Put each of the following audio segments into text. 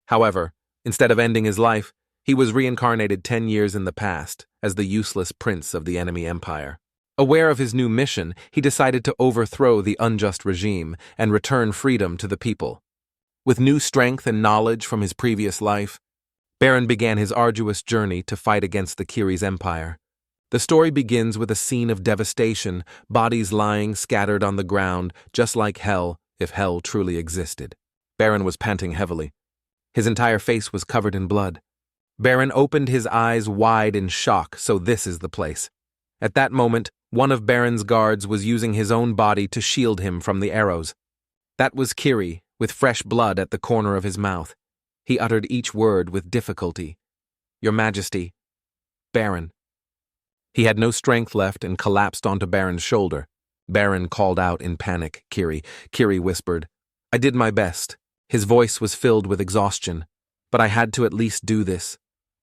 However, instead of ending his life, he was reincarnated 10 years in the past as the useless prince of the enemy empire. Aware of his new mission, he decided to overthrow the unjust regime and return freedom to the people. With new strength and knowledge from his previous life, Baron began his arduous journey to fight against the Kiri's empire. The story begins with a scene of devastation, bodies lying scattered on the ground, just like hell, if hell truly existed. Baron was panting heavily. His entire face was covered in blood. Baron opened his eyes wide in shock, so this is the place. At that moment, one of Baron's guards was using his own body to shield him from the arrows. That was Kiri, with fresh blood at the corner of his mouth. He uttered each word with difficulty. "Your Majesty, Baron." He had no strength left and collapsed onto Baron's shoulder. Baron called out in panic, "Kiri." Kiri whispered, "I did my best." His voice was filled with exhaustion. "But I had to at least do this.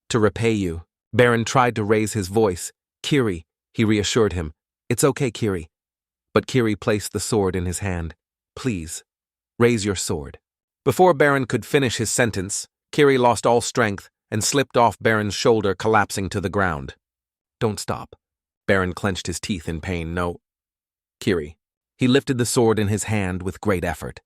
To repay you." Baron tried to raise his voice. "Kiri," he reassured him. "It's okay, Kiri." But Kiri placed the sword in his hand. "Please, raise your sword." Before Baron could finish his sentence, Kiri lost all strength and slipped off Baron's shoulder, collapsing to the ground. "Don't stop." Baron clenched his teeth in pain. "No, Kiri." He lifted the sword in his hand with great effort.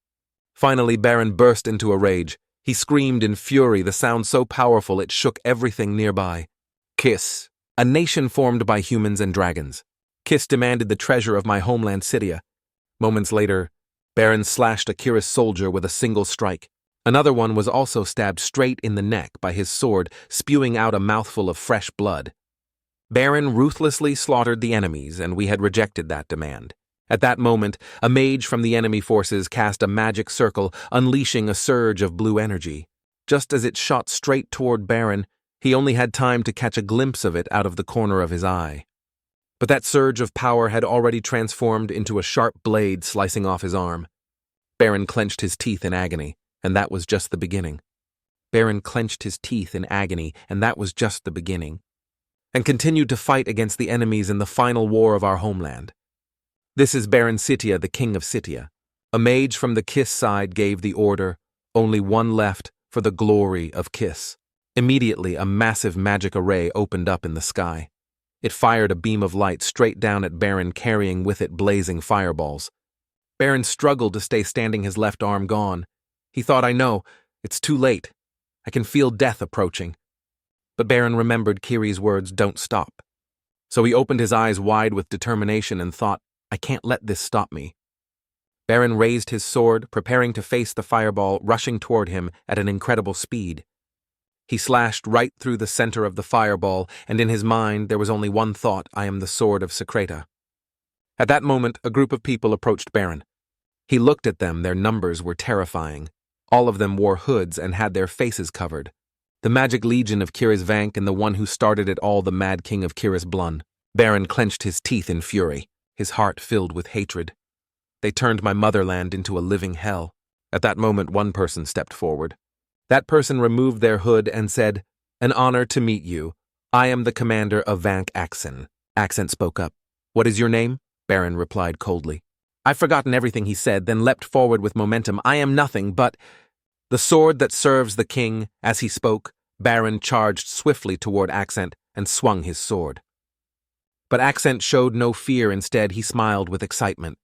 Finally, Baron burst into a rage. He screamed in fury, the sound so powerful it shook everything nearby. "Kiss, a nation formed by humans and dragons. Kiss demanded the treasure of my homeland Cydia." Moments later, Baron slashed a Kiri's soldier with a single strike. Another one was also stabbed straight in the neck by his sword, spewing out a mouthful of fresh blood. Baron ruthlessly slaughtered the enemies, and we had rejected that demand. At that moment, a mage from the enemy forces cast a magic circle, unleashing a surge of blue energy. Just as it shot straight toward Baron, he only had time to catch a glimpse of it out of the corner of his eye. But that surge of power had already transformed into a sharp blade slicing off his arm. Baron clenched his teeth in agony, and that was just the beginning. Baron clenched his teeth in agony, and that was just the beginning. And continued to fight against the enemies in the final war of our homeland. This is Baron Cydia, the king of Cydia. A mage from the Kiss side gave the order, "Only one left for the glory of Kiss." Immediately, a massive magic array opened up in the sky. It fired a beam of light straight down at Baron, carrying with it blazing fireballs. Baron struggled to stay standing, his left arm gone. He thought, "I know, it's too late. I can feel death approaching." But Baron remembered Kiri's words, "Don't stop." So he opened his eyes wide with determination and thought, "I can't let this stop me." Baron raised his sword, preparing to face the fireball rushing toward him at an incredible speed. He slashed right through the center of the fireball, and in his mind there was only one thought: "I am the sword of Secreta." At that moment, a group of people approached Baron. He looked at them. Their numbers were terrifying. All of them wore hoods and had their faces covered. The magic legion of Kiris Vank and the one who started it all, the mad king of Kiris Blun. Baron clenched his teeth in fury, his heart filled with hatred. They turned my motherland into a living hell. At that moment, one person stepped forward. That person removed their hood and said, "An honor to meet you. I am the commander of Vank Accent." Accent spoke up. "What is your name?" Baron replied coldly. I've forgotten everything he said, then leapt forward with momentum. "I am nothing but the sword that serves the king." As he spoke, Baron charged swiftly toward Accent and swung his sword. But Accent showed no fear. Instead, he smiled with excitement.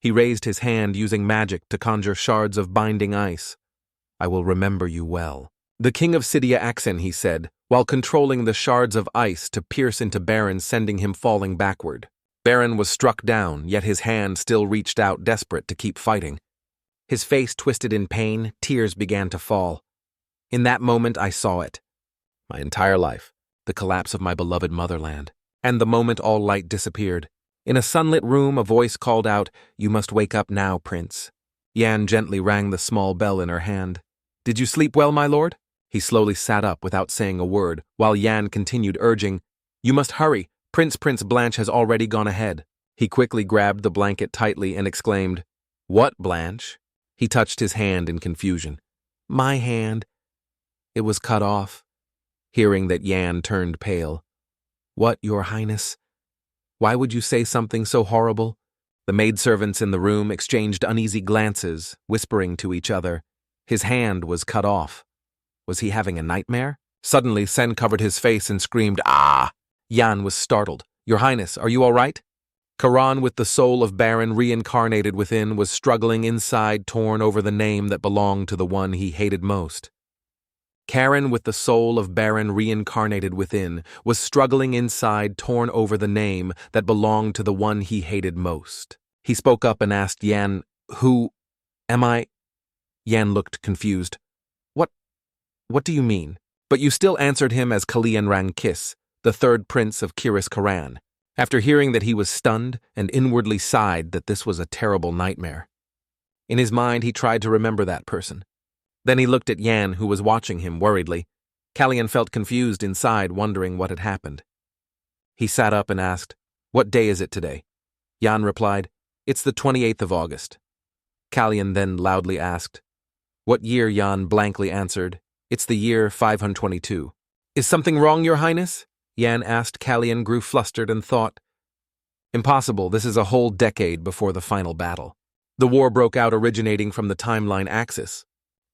He raised his hand using magic to conjure shards of binding ice. "I will remember you well." "The king of Cydia Accent," he said, while controlling the shards of ice to pierce into Baron, sending him falling backward. Baron was struck down, yet his hand still reached out, desperate to keep fighting. His face twisted in pain, tears began to fall. In that moment, I saw it. My entire life, the collapse of my beloved motherland. And the moment all light disappeared. In a sunlit room, a voice called out, "You must wake up now, Prince." Yan gently rang the small bell in her hand. "Did you sleep well, my lord?" He slowly sat up without saying a word, while Yan continued urging, "You must hurry. Prince Blanche has already gone ahead." He quickly grabbed the blanket tightly and exclaimed, "What, Blanche?" He touched his hand in confusion. "My hand. It was cut off." Hearing that, Yan turned pale. "What, your highness? Why would you say something so horrible?" The maidservants in the room exchanged uneasy glances, whispering to each other. His hand was cut off. Was he having a nightmare? Suddenly, Sen covered his face and screamed, "Ah!" Yan was startled. "Your Highness, are you all right?" Karan, with the soul of Baron reincarnated within, was struggling inside, torn over the name that belonged to the one he hated most. Karen, with the soul of Baron reincarnated within, was struggling inside, torn over the name that belonged to the one he hated most. He spoke up and asked Yan, "Who am I?" Yan looked confused. What do you mean?" But you still answered him as Kalian Rangkis, the third prince of Kiris Karan. After hearing that, he was stunned and inwardly sighed that this was a terrible nightmare. In his mind, he tried to remember that person. Then he looked at Yan, who was watching him worriedly. Kalian felt confused inside, wondering what had happened. He sat up and asked, "What day is it today?" Yan replied, "It's the 28th of August. Kalian then loudly asked, "What year?" Yan blankly answered, "It's the year 522. "Is something wrong, Your Highness?" Yan asked. Kalian grew flustered and thought, "Impossible, this is a whole decade before the final battle." The war broke out, originating from the timeline axis.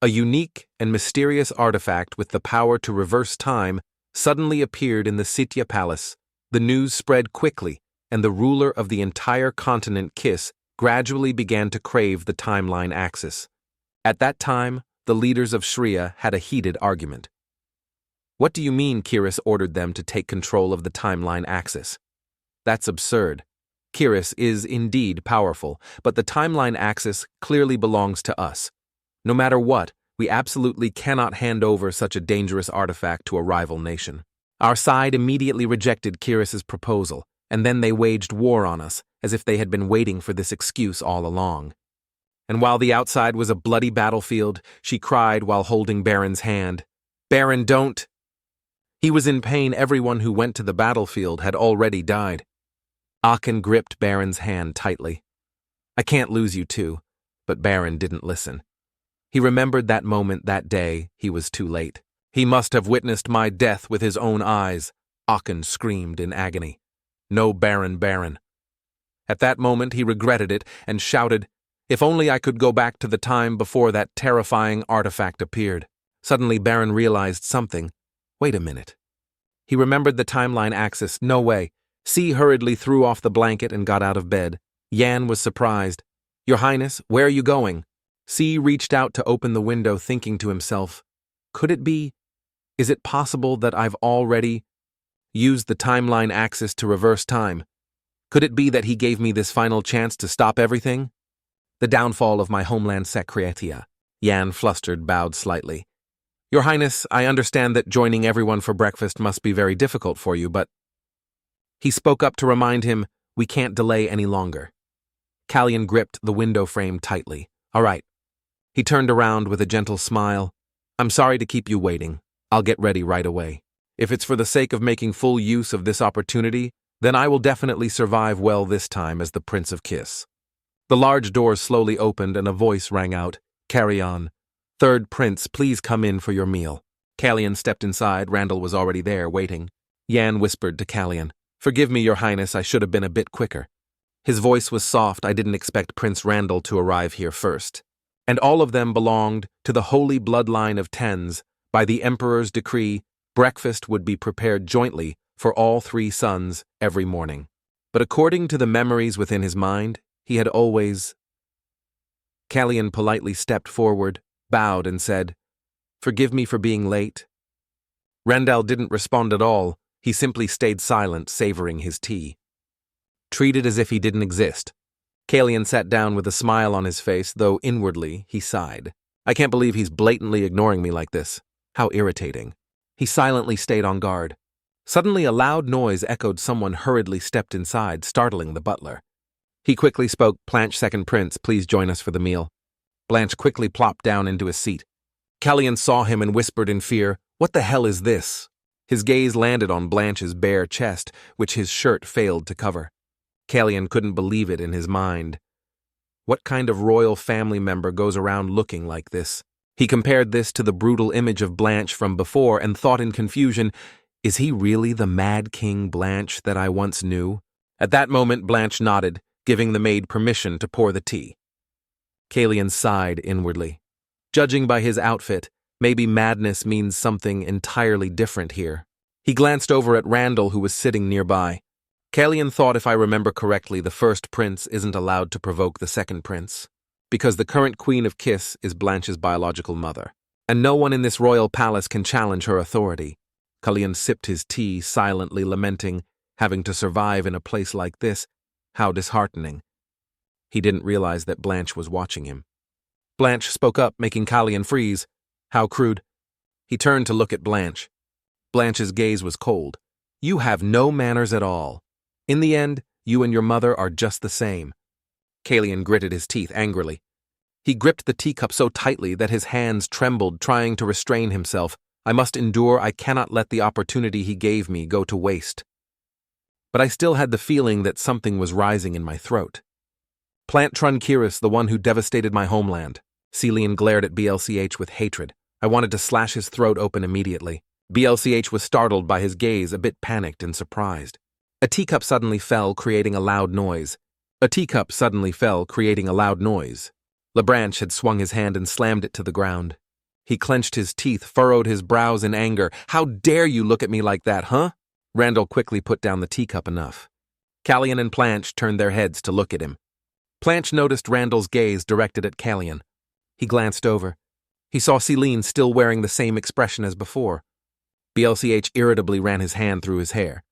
A unique and mysterious artifact with the power to reverse time suddenly appeared in the Sitya Palace. The news spread quickly, and the ruler of the entire continent, Kiss, gradually began to crave the timeline axis. At that time, the leaders of Shriya had a heated argument. "What do you mean Kiris ordered them to take control of the timeline axis?" "That's absurd. Kiris is indeed powerful, but the timeline axis clearly belongs to us. No matter what, we absolutely cannot hand over such a dangerous artifact to a rival nation." Our side immediately rejected Kiris's proposal, and then they waged war on us, as if they had been waiting for this excuse all along. And while the outside was a bloody battlefield, she cried while holding Baron's hand, "Baron, don't!" He was in pain. Everyone who went to the battlefield had already died. Akin gripped Baron's hand tightly. "I can't lose you too." But Baron didn't listen. He remembered that moment, that day. He was too late. "He must have witnessed my death with his own eyes," Akin screamed in agony. "No, Baron, Baron." At that moment he regretted it and shouted, "If only I could go back to the time before that terrifying artifact appeared." Suddenly Baron realized something. Wait a minute. He remembered the timeline axis. No way. C hurriedly threw off the blanket and got out of bed. Yan was surprised. "Your Highness, where are you going?" C reached out to open the window, thinking to himself, "Could it be? Is it possible that I've already used the timeline axis to reverse time? Could it be that he gave me this final chance to stop everything? The downfall of my homeland Secretia." Yan, flustered, bowed slightly. "Your Highness, I understand that joining everyone for breakfast must be very difficult for you, but—" He spoke up to remind him, "We can't delay any longer." Kalian gripped the window frame tightly. "All right." He turned around with a gentle smile. "I'm sorry to keep you waiting. I'll get ready right away. If it's for the sake of making full use of this opportunity, then I will definitely survive well this time as the Prince of Kiss." The large doors slowly opened and a voice rang out, "Carry on. Third Prince, please come in for your meal." Kalian stepped inside. Randall was already there, waiting. Yan whispered to Kalian, "Forgive me, Your Highness, I should have been a bit quicker." His voice was soft. "I didn't expect Prince Randall to arrive here first." And all of them belonged to the holy bloodline of Tens. By the Emperor's decree, breakfast would be prepared jointly for all three sons every morning. But according to the memories within his mind, he had always... Kalian politely stepped forward, bowed, and said, "Forgive me for being late." Randall didn't respond at all. He simply stayed silent, savoring his tea. Treated as if he didn't exist. Kalian sat down with a smile on his face, though inwardly he sighed. "I can't believe he's blatantly ignoring me like this. How irritating." He silently stayed on guard. Suddenly a loud noise echoed. Someone hurriedly stepped inside, startling the butler. He quickly spoke, "Blanche, second prince, please join us for the meal." Blanche quickly plopped down into a seat. Kalian saw him and whispered in fear, "What the hell is this?" His gaze landed on Blanche's bare chest, which his shirt failed to cover. Kalian couldn't believe it in his mind. What kind of royal family member goes around looking like this? He compared this to the brutal image of Blanche from before and thought in confusion, "Is he really the Mad King Blanche that I once knew?" At that moment, Blanche nodded, giving the maid permission to pour the tea. Kalian sighed inwardly. Judging by his outfit, Maybe madness means something entirely different here. He glanced over at Randall, who was sitting nearby. Kalyan thought, if I remember correctly, the first prince isn't allowed to provoke the second prince, because the current Queen of Kiss is Blanche's biological mother, and no one in this royal palace can challenge her authority. Kalyan sipped his tea, silently lamenting having to survive in a place like this. How disheartening. He didn't realize that Blanche was watching him. Blanche spoke up, making Kalyan freeze. How crude. He turned to look at Blanche. Blanche's gaze was cold. You have no manners at all. In the end, you and your mother are just the same. Kalyan gritted his teeth angrily. He gripped the teacup so tightly that his hands trembled, trying to restrain himself. I must endure. I cannot let the opportunity he gave me go to waste. But I still had the feeling that something was rising in my throat. Plant Trunkiris, the one who devastated my homeland. Celian glared at BLCH with hatred. I wanted to slash his throat open immediately. BLCH was startled by his gaze, a bit panicked and surprised. A teacup suddenly fell, creating a loud noise. LeBranche had swung his hand and slammed it to the ground. He clenched his teeth, furrowed his brows in anger. How dare you look at me like that, huh? Randall quickly put down the teacup. Enough. Kalyan and Blanche turned their heads to look at him. Blanche noticed Randall's gaze directed at Kalyan. He glanced over. He saw Celian still wearing the same expression as before. BLCH irritably ran his hand through his hair.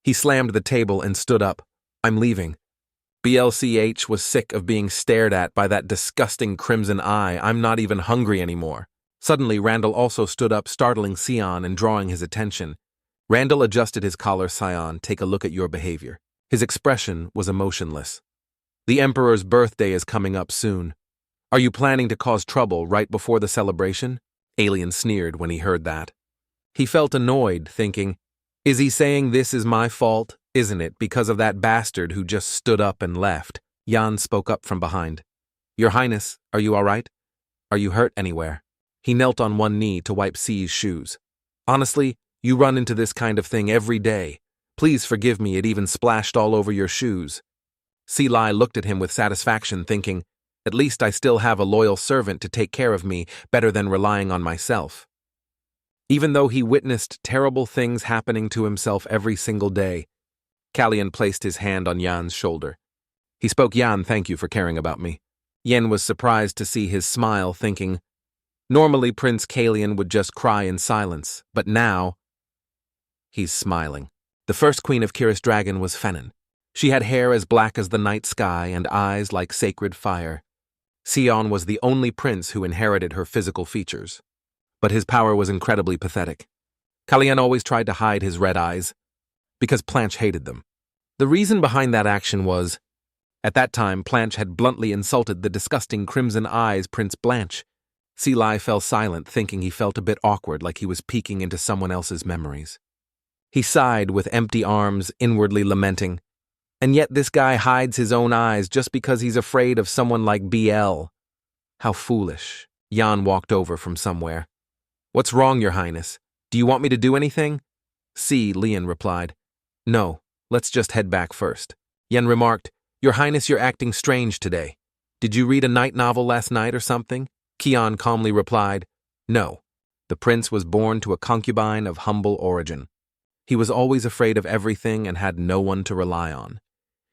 He slammed the table and stood up. I'm leaving. BLCH was sick of being stared at by that disgusting crimson eye. I'm not even hungry anymore. Suddenly, Randall also stood up, startling Sion and drawing his attention. Randall adjusted his collar. Sion, take a look at your behavior. His expression was emotionless. The Emperor's birthday is coming up soon. Are you planning to cause trouble right before the celebration? Alien sneered when he heard that. He felt annoyed, thinking, is he saying this is my fault? Isn't it because of that bastard who just stood up and left? Jan spoke up from behind. Your Highness, are you all right? Are you hurt anywhere? He knelt on one knee to wipe C's shoes. Honestly, you run into this kind of thing every day. Please forgive me, it even splashed all over your shoes. Celai looked at him with satisfaction, thinking, at least I still have a loyal servant to take care of me, better than relying on myself. Even though he witnessed terrible things happening to himself every single day, Kalyan placed his hand on Jan's shoulder. He spoke, Jan, thank you for caring about me. Yen was surprised to see his smile, thinking, normally Prince Kalyan would just cry in silence, but now he's smiling. The first queen of Kiris Dragon was Fenin. She had hair as black as the night sky and eyes like sacred fire. Sion was the only prince who inherited her physical features, but his power was incredibly pathetic. Kalyan always tried to hide his red eyes, because Blanche hated them. The reason behind that action was, at that time, Blanche had bluntly insulted the disgusting crimson eyes Prince Blanche. Celai fell silent, thinking he felt a bit awkward, like he was peeking into someone else's memories. He sighed with empty arms, inwardly lamenting, and yet this guy hides his own eyes just because he's afraid of someone like BL. How foolish. Jan walked over from somewhere. What's wrong, Your Highness? Do you want me to do anything? Leon replied. No, let's just head back first. Yen remarked, Your Highness, you're acting strange today. Did you read a night novel last night or something? Kion calmly replied, No. The prince was born to a concubine of humble origin. He was always afraid of everything and had no one to rely on.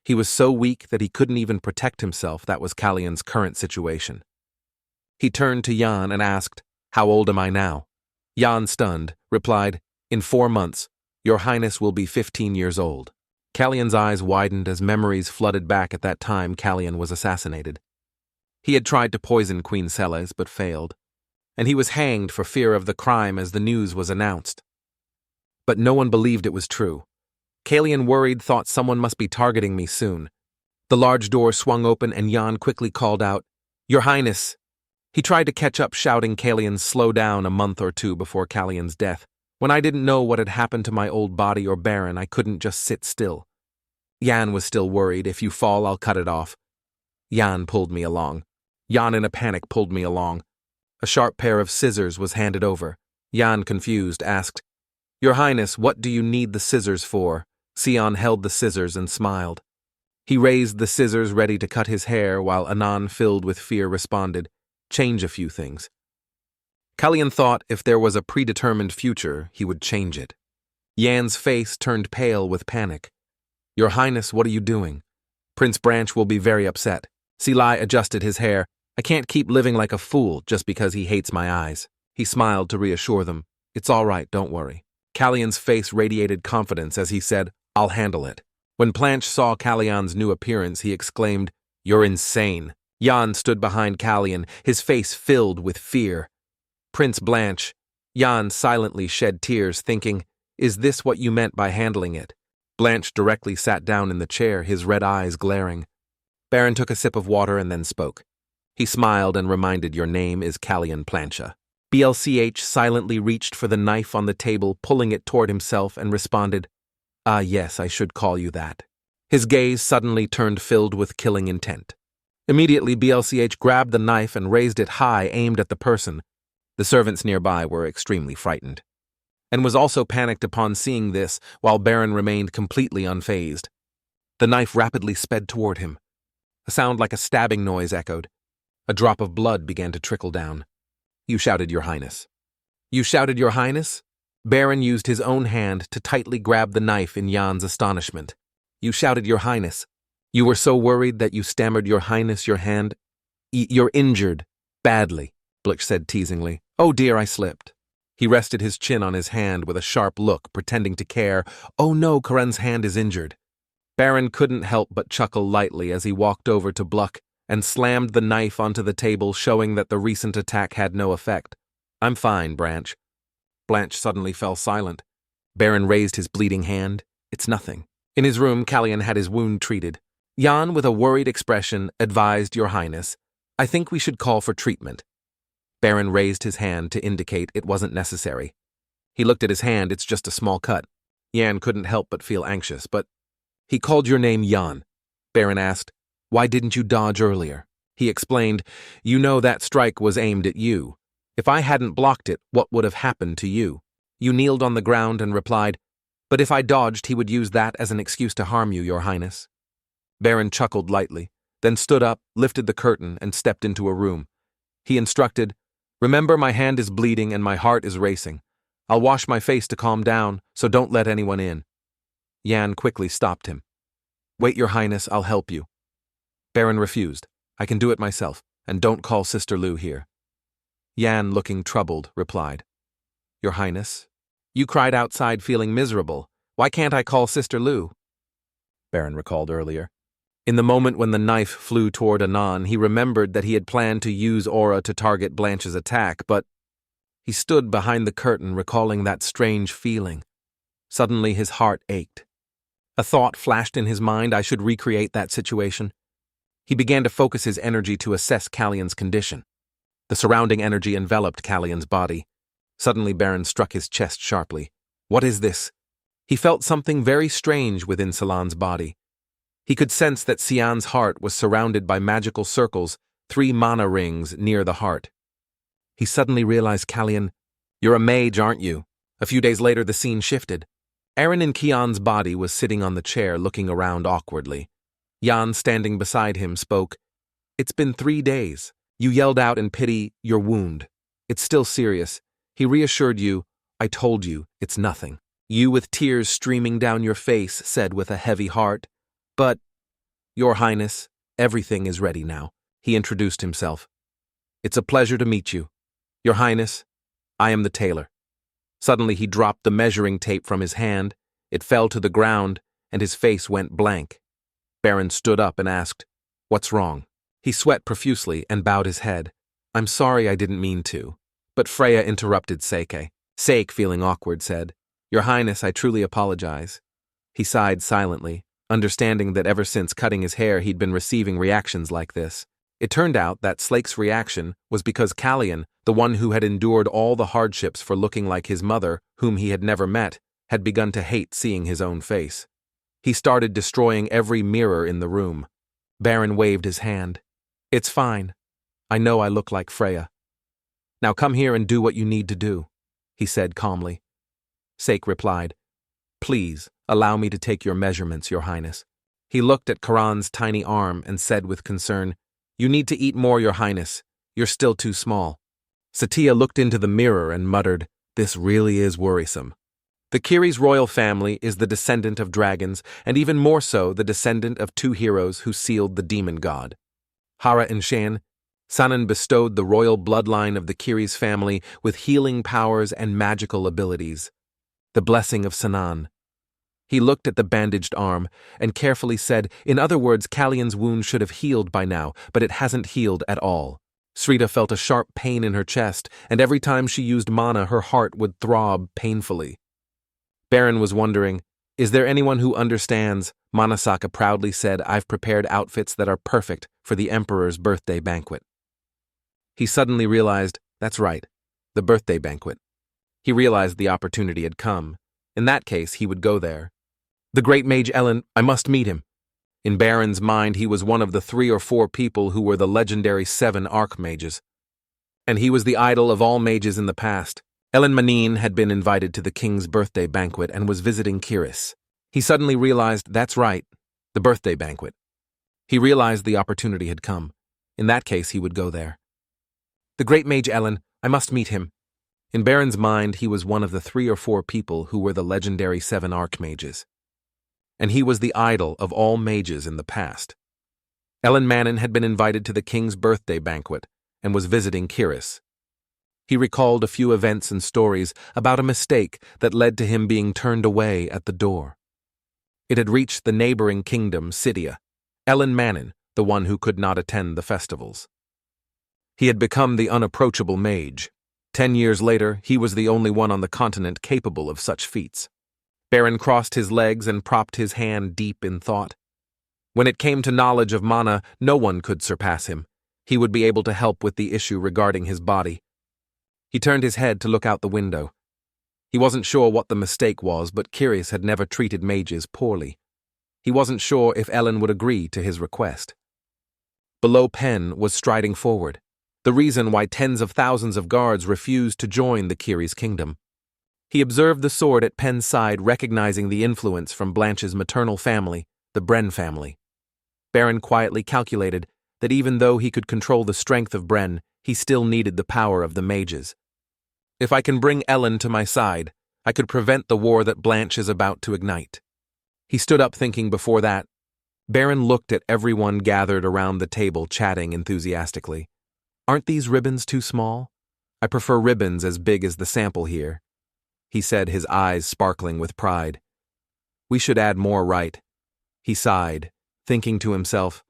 He was so weak that he couldn't even protect himself. That was Kalyan's current situation. He turned to Jan and asked, How old am I now? Jan, stunned, replied, In 4 months, Your Highness will be 15 years old. Kalyan's eyes widened as memories flooded back at that time Kalyan was assassinated. He had tried to poison Queen Celes but failed, and he was hanged for fear of the crime as the news was announced. But no one believed it was true. Kalyan, worried, thought someone must be targeting me soon. The large door swung open and Jan quickly called out, Your Highness. He tried to catch up, shouting Kalyan slow down a month or two before Kalyan's death. When I didn't know what had happened to my old body or Baron, I couldn't just sit still. Jan was still worried. If you fall, I'll cut it off. Jan pulled me along. Jan in a panic pulled me along. A sharp pair of scissors was handed over. Jan, confused, asked, Your Highness, what do you need the scissors for? Sion held the scissors and smiled. He raised the scissors ready to cut his hair while Anan, filled with fear, responded, Change a few things. Kalyan thought if there was a predetermined future, he would change it. Yan's face turned pale with panic. Your Highness, what are you doing? Prince Branch will be very upset. Silai adjusted his hair. I can't keep living like a fool just because he hates my eyes. He smiled to reassure them. It's all right, don't worry. Kalyan's face radiated confidence as he said, I'll handle it. When Blanche saw Kalyan's new appearance, he exclaimed, You're insane. Yan stood behind Kalyan, his face filled with fear. Prince Blanche. Yan silently shed tears, thinking, Is this what you meant by handling it? Blanche directly sat down in the chair, his red eyes glaring. Baron took a sip of water and then spoke. He smiled and reminded, Your name is Kalyan Plancha. BLCH silently reached for the knife on the table, pulling it toward himself, and responded, Ah, yes, I should call you that. His gaze suddenly turned filled with killing intent. Immediately, BLCH grabbed the knife and raised it high, aimed at the person. The servants nearby were extremely frightened, and was also panicked upon seeing this, while Baron remained completely unfazed. The knife rapidly sped toward him. A sound like a stabbing noise echoed. A drop of blood began to trickle down. You shouted, Your Highness. You shouted, Your Highness? Baron used his own hand to tightly grab the knife in Yan's astonishment. You shouted, Your Highness. You were so worried that you stammered, Your Highness, your hand. You're injured. Badly, Blitch said teasingly. Oh dear, I slipped. He rested his chin on his hand with a sharp look, pretending to care. Oh no, Karen's hand is injured. Baron couldn't help but chuckle lightly as he walked over to Bluck and slammed the knife onto the table, showing that the recent attack had no effect. I'm fine, Branch. Blanche suddenly fell silent. Baron raised his bleeding hand. It's nothing. In his room, Kalyan had his wound treated. Yan, with a worried expression, advised, Your Highness, I think we should call for treatment. Baron raised his hand to indicate it wasn't necessary. He looked at his hand, it's just a small cut. Yan couldn't help but feel anxious, but he called your name Yan. Baron asked, Why didn't you dodge earlier? He explained, You know that strike was aimed at you. If I hadn't blocked it, what would have happened to you? You kneeled on the ground and replied, But if I dodged, he would use that as an excuse to harm you, Your Highness. Baron chuckled lightly, then stood up, lifted the curtain, and stepped into a room. He instructed, Remember, my hand is bleeding and my heart is racing. I'll wash my face to calm down, so don't let anyone in. Yan quickly stopped him. Wait, Your Highness, I'll help you. Baron refused. I can do it myself, and don't call Sister Lu here. Yan, looking troubled, replied, Your Highness, you cried outside feeling miserable. Why can't I call Sister Lu? Baron recalled earlier. In the moment when the knife flew toward Anon, he remembered that he had planned to use aura to target Blanche's attack, but he stood behind the curtain, recalling that strange feeling. Suddenly his heart ached. A thought flashed in his mind, I should recreate that situation. He began to focus his energy to assess Kalyan's condition. The surrounding energy enveloped Kalyan's body. Suddenly Baron struck his chest sharply. What is this? He felt something very strange within Salon's body. He could sense that Xian's heart was surrounded by magical circles, 3 mana rings near the heart. He suddenly realized, Kalyan, you're a mage, aren't you? A few days later, the scene shifted. Aaron in Kian's body was sitting on the chair, looking around awkwardly. Yan, standing beside him, spoke. It's been 3 days. You yelled out in pity, your wound. It's still serious. He reassured you, I told you, it's nothing. You, with tears streaming down your face, said with a heavy heart, But, Your Highness, everything is ready now. He introduced himself. It's a pleasure to meet you. Your Highness, I am the tailor. Suddenly he dropped the measuring tape from his hand. It fell to the ground, and his face went blank. Baron stood up and asked, What's wrong? He sweat profusely and bowed his head. I'm sorry, I didn't mean to. But Freya interrupted Seike. Seike, feeling awkward, said, Your Highness, I truly apologize. He sighed silently, understanding that ever since cutting his hair he'd been receiving reactions like this. It turned out that Slake's reaction was because Kalyan, the one who had endured all the hardships for looking like his mother, whom he had never met, had begun to hate seeing his own face. He started destroying every mirror in the room. Baron waved his hand. It's fine. I know I look like Freya. Now come here and do what you need to do, he said calmly. Seike replied, Please, allow me to take your measurements, Your Highness. He looked at Karan's tiny arm and said with concern, You need to eat more, Your Highness. You're still too small. Satya looked into the mirror and muttered, "This really is worrisome." The Kiri's royal family is the descendant of dragons, and even more so the descendant of two heroes who sealed the demon god. Hara and Shan, Sanan bestowed the royal bloodline of the Kiri's family with healing powers and magical abilities. The blessing of Sanan. He looked at the bandaged arm and carefully said, "In other words, Kalyan's wound should have healed by now, but it hasn't healed at all." Srita felt a sharp pain in her chest, and every time she used mana, her heart would throb painfully. Baron was wondering, "Is there anyone who understands?" Manasaka proudly said, "I've prepared outfits that are perfect for the Emperor's birthday banquet." He suddenly realized, that's right, the birthday banquet. He realized the opportunity had come. In that case, he would go there. The great mage Ellen, I must meet him. In Baron's mind, he was one of the 3 or 4 people who were the legendary 7 archmages. And he was the idol of all mages in the past. Ellen Manin had been invited to the king's birthday banquet and was visiting Kiris. He suddenly realized, that's right, the birthday banquet. He realized the opportunity had come. In that case, he would go there. The great mage Ellen, I must meet him. In Baron's mind, he was one of the 3 or 4 people who were the legendary 7 archmages. And he was the idol of all mages in the past. Ellen Manin had been invited to the king's birthday banquet and was visiting Kiris. He recalled a few events and stories about a mistake that led to him being turned away at the door. It had reached the neighboring kingdom, Scythia. Ellen Manin, the one who could not attend the festivals. He had become the unapproachable mage. 10 years later, he was the only one on the continent capable of such feats. Baron crossed his legs and propped his hand deep in thought. When it came to knowledge of mana, no one could surpass him. He would be able to help with the issue regarding his body. He turned his head to look out the window. He wasn't sure what the mistake was, but Kiris had never treated mages poorly. He wasn't sure if Ellen would agree to his request. Below Pen was striding forward, the reason why tens of thousands of guards refused to join the Kiri's kingdom. He observed the sword at Pen's side, recognizing the influence from Blanche's maternal family, the Bren family. Baron quietly calculated that even though he could control the strength of Bren, he still needed the power of the mages. If I can bring Ellen to my side, I could prevent the war that Blanche is about to ignite. He stood up thinking before that. Baron looked at everyone gathered around the table chatting enthusiastically. Aren't these ribbons too small? I prefer ribbons as big as the sample here, he said, his eyes sparkling with pride. We should add more, right? He sighed, thinking to himself,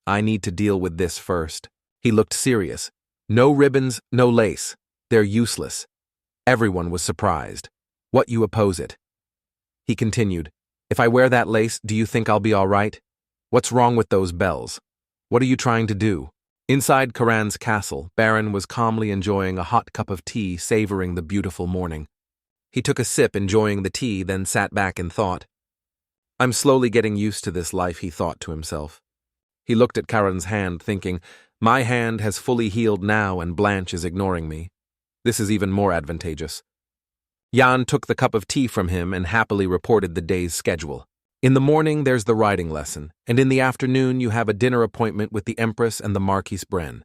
I need to deal with this first. He looked serious. No ribbons, no lace. They're useless. Everyone was surprised. What, you oppose it? He continued, if I wear that lace, do you think I'll be all right? What's wrong with those bells? What are you trying to do? Inside Karan's castle, Baron was calmly enjoying a hot cup of tea, savoring the beautiful morning. He took a sip, enjoying the tea, then sat back and thought. I'm slowly getting used to this life, he thought to himself. He looked at Karan's hand, thinking, my hand has fully healed now and Blanche is ignoring me. This is even more advantageous. Jan took the cup of tea from him and happily reported the day's schedule. In the morning, there's the riding lesson, and in the afternoon you have a dinner appointment with the Empress and the Marquis Bren.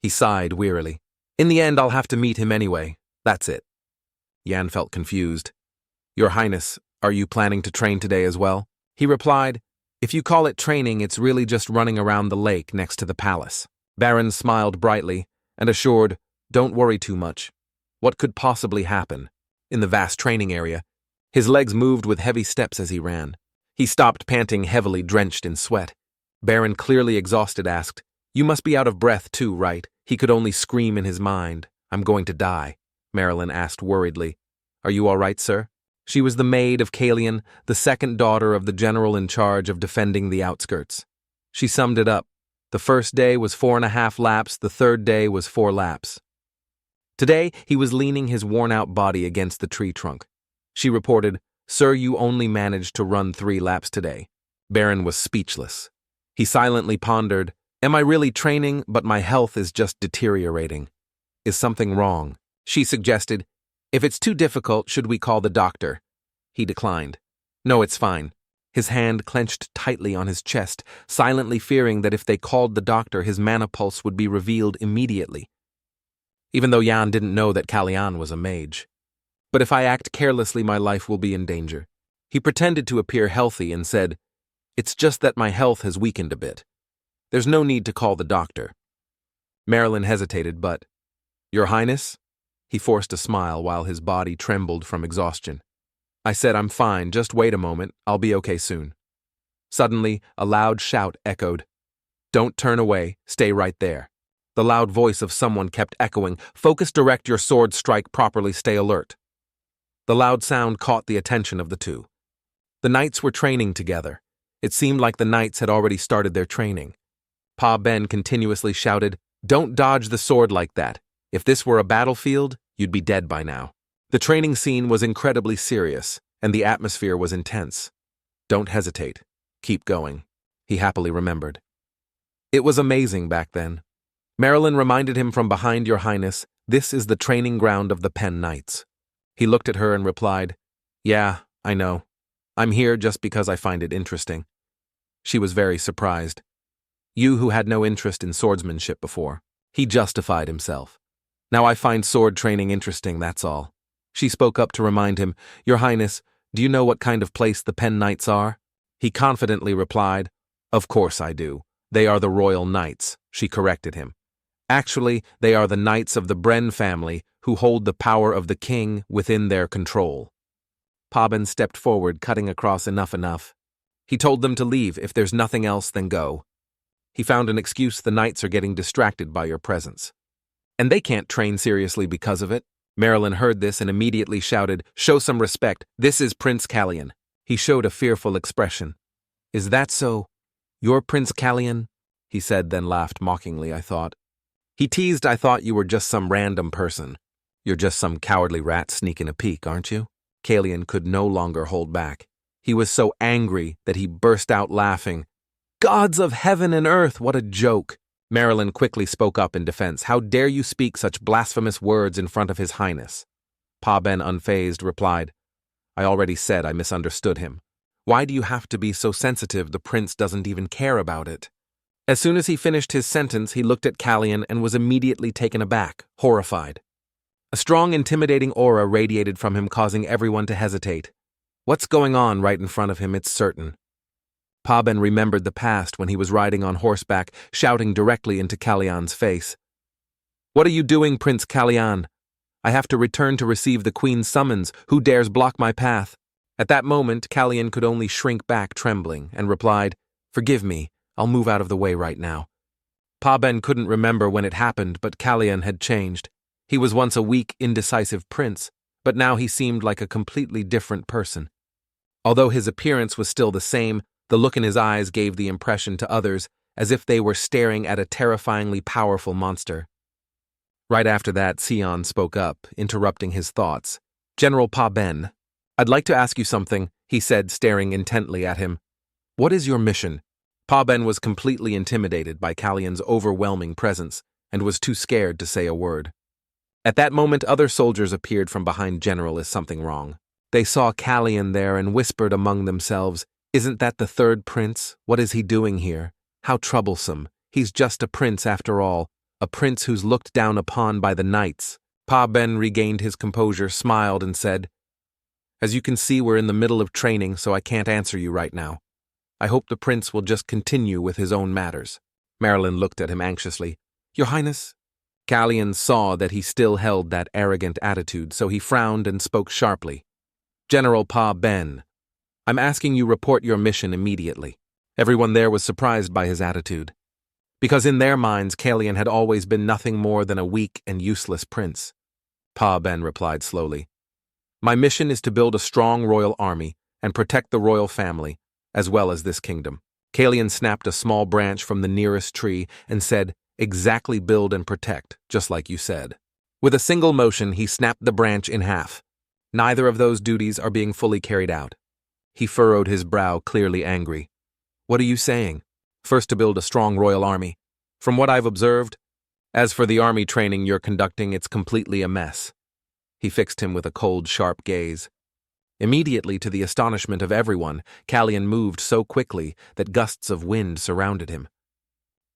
He sighed wearily. In the end, I'll have to meet him anyway. That's it. Jan felt confused. Your Highness, are you planning to train today as well? He replied, if you call it training, it's really just running around the lake next to the palace. Baron smiled brightly and assured, don't worry too much. What could possibly happen? In the vast training area, his legs moved with heavy steps as he ran. He stopped, panting heavily, drenched in sweat. Baron, clearly exhausted, asked, you must be out of breath too, right? He could only scream in his mind. I'm going to die. Marilyn asked worriedly. Are you all right, sir? She was the maid of Kalyan, the second daughter of the general in charge of defending the outskirts. She summed it up. The first day was 4.5 laps, the third day was 4 laps. Today, he was leaning his worn-out body against the tree trunk. She reported, Sir, you only managed to run 3 laps today. Baron was speechless. He silently pondered, am I really training, but my health is just deteriorating? Is something wrong? She suggested, if it's too difficult, should we call the doctor? He declined. No, it's fine. His hand clenched tightly on his chest, silently fearing that if they called the doctor, his mana pulse would be revealed immediately. even though Yan didn't know that Kalyan was a mage. But if I act carelessly, my life will be in danger. He pretended to appear healthy and said, "It's just that my health has weakened a bit. There's no need to call the doctor." Marilyn hesitated, but, "Your Highness?" He forced a smile while his body trembled from exhaustion. I said, "I'm fine, just wait a moment, I'll be okay soon." Suddenly, a loud shout echoed, "Don't turn away, stay right there." The loud voice of someone kept echoing, "Focus, direct your sword, strike properly, stay alert." The loud sound caught the attention of the two. The knights were training together. It seemed like the knights had already started their training. Pa Ben continuously shouted, "Don't dodge the sword like that. If this were a battlefield, you'd be dead by now." The training scene was incredibly serious, and the atmosphere was intense. "Don't hesitate. Keep going," he happily remembered. It was amazing back then. Marilyn reminded him from behind, "Your Highness, this is the training ground of the Pen Knights." He looked at her and replied, "Yeah, I know. I'm here just because I find it interesting." She was very surprised. "You who had no interest in swordsmanship before." He justified himself. "Now I find sword training interesting, that's all." She spoke up to remind him, "Your Highness, do you know what kind of place the Pen Knights are?" He confidently replied, "Of course I do. They are the Royal Knights," she corrected him. "Actually, they are the Knights of the Bren family who hold the power of the king within their control." Paben stepped forward, cutting across, "Enough. He told them to leave. If there's nothing else, then go. He found an excuse. The knights are getting distracted by your presence. And they can't train seriously because of it." Marilyn heard this and immediately shouted, "Show some respect. This is Prince Kalyan." He showed a fearful expression. "Is that so? You're Prince Kalyan?" he said, then laughed mockingly, I thought. He teased, "I thought you were just some random person. You're just some cowardly rat sneaking a peek, aren't you?" Kalyan could no longer hold back. He was so angry that he burst out laughing. "Gods of heaven and earth, what a joke!" Marilyn quickly spoke up in defense. "How dare you speak such blasphemous words in front of His Highness?" Pa Ben, unfazed, replied, "I already said I misunderstood him. Why do you have to be so sensitive? The prince doesn't even care about it." As soon as he finished his sentence, he looked at Kalyan and was immediately taken aback, horrified. A strong, intimidating aura radiated from him, causing everyone to hesitate. What's going on right in front of him, it's certain. Pa Ben remembered the past when he was riding on horseback, shouting directly into Kalyan's face. "What are you doing, Prince Kalyan? I have to return to receive the Queen's summons. Who dares block my path?" At that moment, Kalyan could only shrink back, trembling, and replied, "Forgive me, I'll move out of the way right now." Pa Ben couldn't remember when it happened, but Kalyan had changed. He was once a weak, indecisive prince, but now he seemed like a completely different person. Although his appearance was still the same, the look in his eyes gave the impression to others as if they were staring at a terrifyingly powerful monster. Right after that, Sion spoke up, interrupting his thoughts. "General Pa Ben, I'd like to ask you something," he said, staring intently at him. "What is your mission?" Pa Ben was completely intimidated by Kalyan's overwhelming presence and was too scared to say a word. At that moment, other soldiers appeared from behind General. "Is something wrong?" They saw Kalyan there and whispered among themselves, "Isn't that the third prince? What is he doing here? How troublesome. He's just a prince after all, a prince who's looked down upon by the knights." Pa Ben regained his composure, smiled, and said, "As you can see, we're in the middle of training, so I can't answer you right now. I hope the prince will just continue with his own matters." Marilyn looked at him anxiously. "Your Highness?" Kalyan saw that he still held that arrogant attitude, so he frowned and spoke sharply. "General Pa Ben, I'm asking you report your mission immediately." Everyone there was surprised by his attitude, because in their minds Kalyan had always been nothing more than a weak and useless prince. Pa Ben replied slowly, "My mission is to build a strong royal army and protect the royal family, as well as this kingdom." Kalyan snapped a small branch from the nearest tree and said, "Exactly, build and protect, just like you said." With a single motion, he snapped the branch in half. Neither of those duties are being fully carried out. He furrowed his brow, clearly angry. "What are you saying?" "First, to build a strong royal army. From what I've observed, as for the army training you're conducting, it's completely a mess." He fixed him with a cold, sharp gaze. Immediately, to the astonishment of everyone, Kalyan moved so quickly that gusts of wind surrounded him.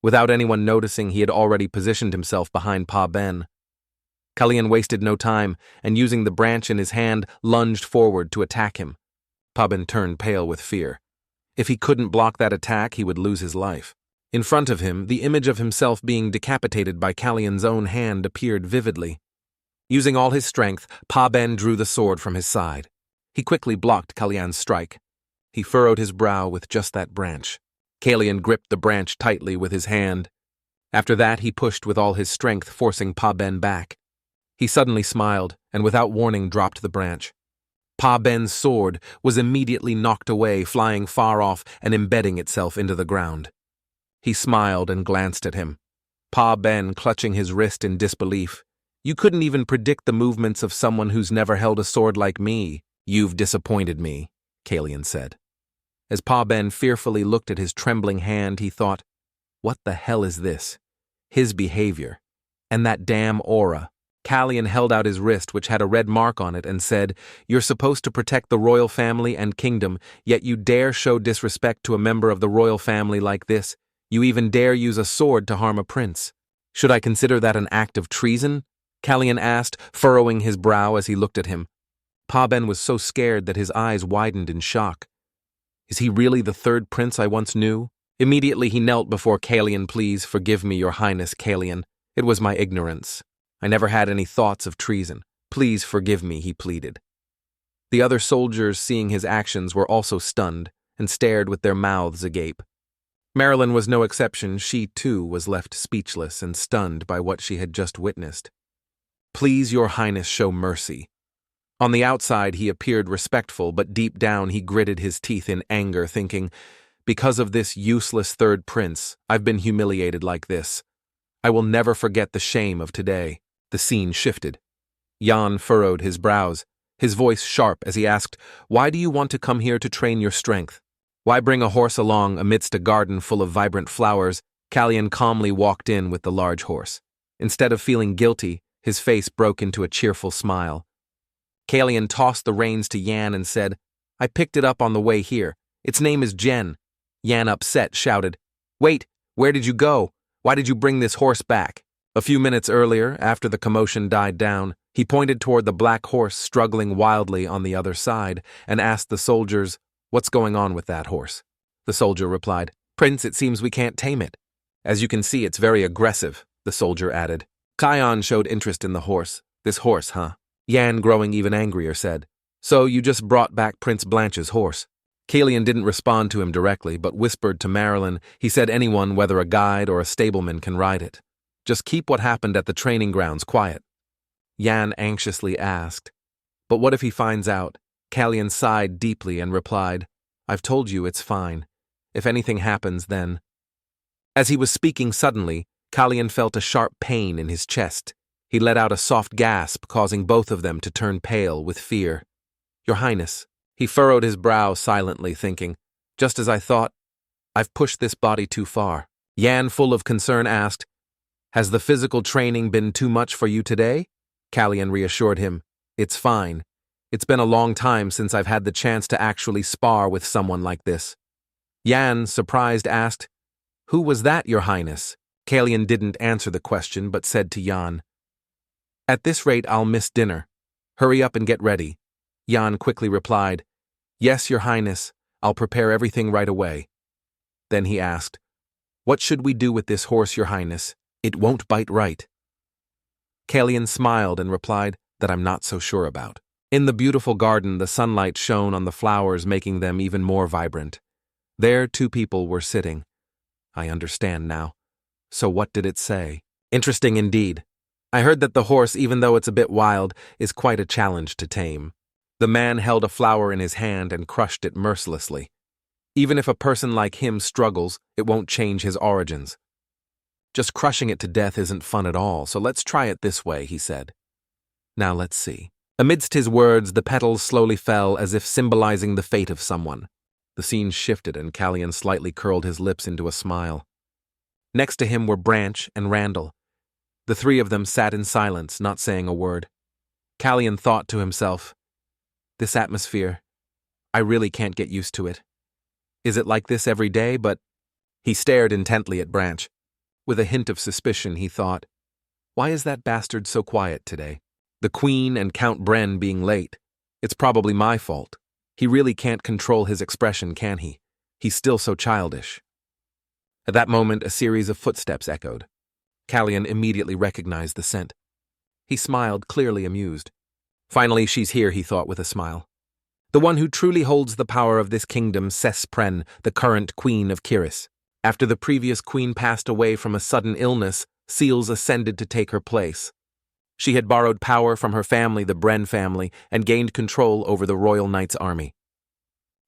Without anyone noticing, he had already positioned himself behind Pa Ben. Kalyan wasted no time, and using the branch in his hand, lunged forward to attack him. Paben turned pale with fear. If he couldn't block that attack, he would lose his life. In front of him, the image of himself being decapitated by Kalyan's own hand appeared vividly. Using all his strength, Paben drew the sword from his side. He quickly blocked Kalyan's strike. He furrowed his brow with just that branch. Kalyan gripped the branch tightly with his hand. After that, he pushed with all his strength, forcing Paben back. He suddenly smiled, and without warning dropped the branch. Paben's sword was immediately knocked away, flying far off and embedding itself into the ground. He smiled and glanced at him. Paben clutching his wrist in disbelief. "You couldn't even predict the movements of someone who's never held a sword like me. You've disappointed me," Kalyan said. As Paben fearfully looked at his trembling hand, he thought, what the hell is this? His behavior. And that damn aura. Kalyan held out his wrist, which had a red mark on it, and said, "You're supposed to protect the royal family and kingdom, yet you dare show disrespect to a member of the royal family like this. You even dare use a sword to harm a prince. Should I consider that an act of treason?" Kalyan asked, furrowing his brow as he looked at him. Paben was so scared that his eyes widened in shock. Is he really the third prince I once knew? Immediately he knelt before Kalyan. "Please forgive me, your highness, Kalyan. It was my ignorance. I never had any thoughts of treason. Please forgive me," he pleaded. The other soldiers, seeing his actions, were also stunned and stared with their mouths agape. Marilyn was no exception. She, too, was left speechless and stunned by what she had just witnessed. "Please, your highness, show mercy." On the outside, he appeared respectful, but deep down he gritted his teeth in anger, thinking, because of this useless third prince, I've been humiliated like this. I will never forget the shame of today. The scene shifted. Jan furrowed his brows, his voice sharp as he asked, "Why do you want to come here to train your strength? Why bring a horse along amidst a garden full of vibrant flowers?" Kalyan calmly walked in with the large horse. Instead of feeling guilty, his face broke into a cheerful smile. Kalyan tossed the reins to Yan and said, "I picked it up on the way here. Its name is Jen." Yan, upset, shouted, "Wait, where did you go? Why did you bring this horse back?" A few minutes earlier, after the commotion died down, he pointed toward the black horse struggling wildly on the other side and asked the soldiers, "What's going on with that horse?" The soldier replied, "Prince, it seems we can't tame it. As you can see, it's very aggressive," the soldier added. Kion showed interest in the horse. "This horse, huh?" Yan, growing even angrier, said, "So you just brought back Prince Blanche's horse?" Kalyan didn't respond to him directly, but whispered to Marilyn, he said anyone, whether a guide or a stableman, can ride it. Just keep what happened at the training grounds quiet. Yan anxiously asked, "But what if he finds out?" Kalyan sighed deeply and replied, "I've told you it's fine. If anything happens, then..." As he was speaking suddenly, Kalyan felt a sharp pain in his chest. He let out a soft gasp, causing both of them to turn pale with fear. "Your Highness." He furrowed his brow silently, thinking, "Just as I thought, I've pushed this body too far." Yan, full of concern, asked, "Has the physical training been too much for you today?" Kalyan reassured him, "It's fine. It's been a long time since I've had the chance to actually spar with someone like this." Yan, surprised, asked, "Who was that, Your Highness?" Kalyan didn't answer the question, but said to Yan, "At this rate, I'll miss dinner. Hurry up and get ready." Yan quickly replied, "Yes, Your Highness, I'll prepare everything right away." Then he asked, "What should we do with this horse, Your Highness? It won't bite right." Kalyan smiled and replied, "That I'm not so sure about." In the beautiful garden, the sunlight shone on the flowers, making them even more vibrant. There, two people were sitting. I understand now. So what did it say? Interesting indeed. I heard that the horse, even though it's a bit wild, is quite a challenge to tame. The man held a flower in his hand and crushed it mercilessly. Even if a person like him struggles, it won't change his origins. Just crushing it to death isn't fun at all, so let's try it this way, he said. Now let's see. Amidst his words, the petals slowly fell as if symbolizing the fate of someone. The scene shifted and Kalyan slightly curled his lips into a smile. Next to him were Branch and Randall. The three of them sat in silence, not saying a word. Kalyan thought to himself, "This atmosphere, I really can't get used to it. Is it like this every day?" But he stared intently at Branch. With a hint of suspicion, he thought, Why is that bastard so quiet today? The Queen and Count Bren being late. It's probably my fault. He really can't control his expression, can he? He's still so childish. At that moment, a series of footsteps echoed. Callian immediately recognized the scent. He smiled, clearly amused. Finally, she's here, he thought with a smile. The one who truly holds the power of this kingdom, Pren, the current Queen of Kiris. After the previous queen passed away from a sudden illness, Seals ascended to take her place. She had borrowed power from her family, the Bren family, and gained control over the Royal Knight's army.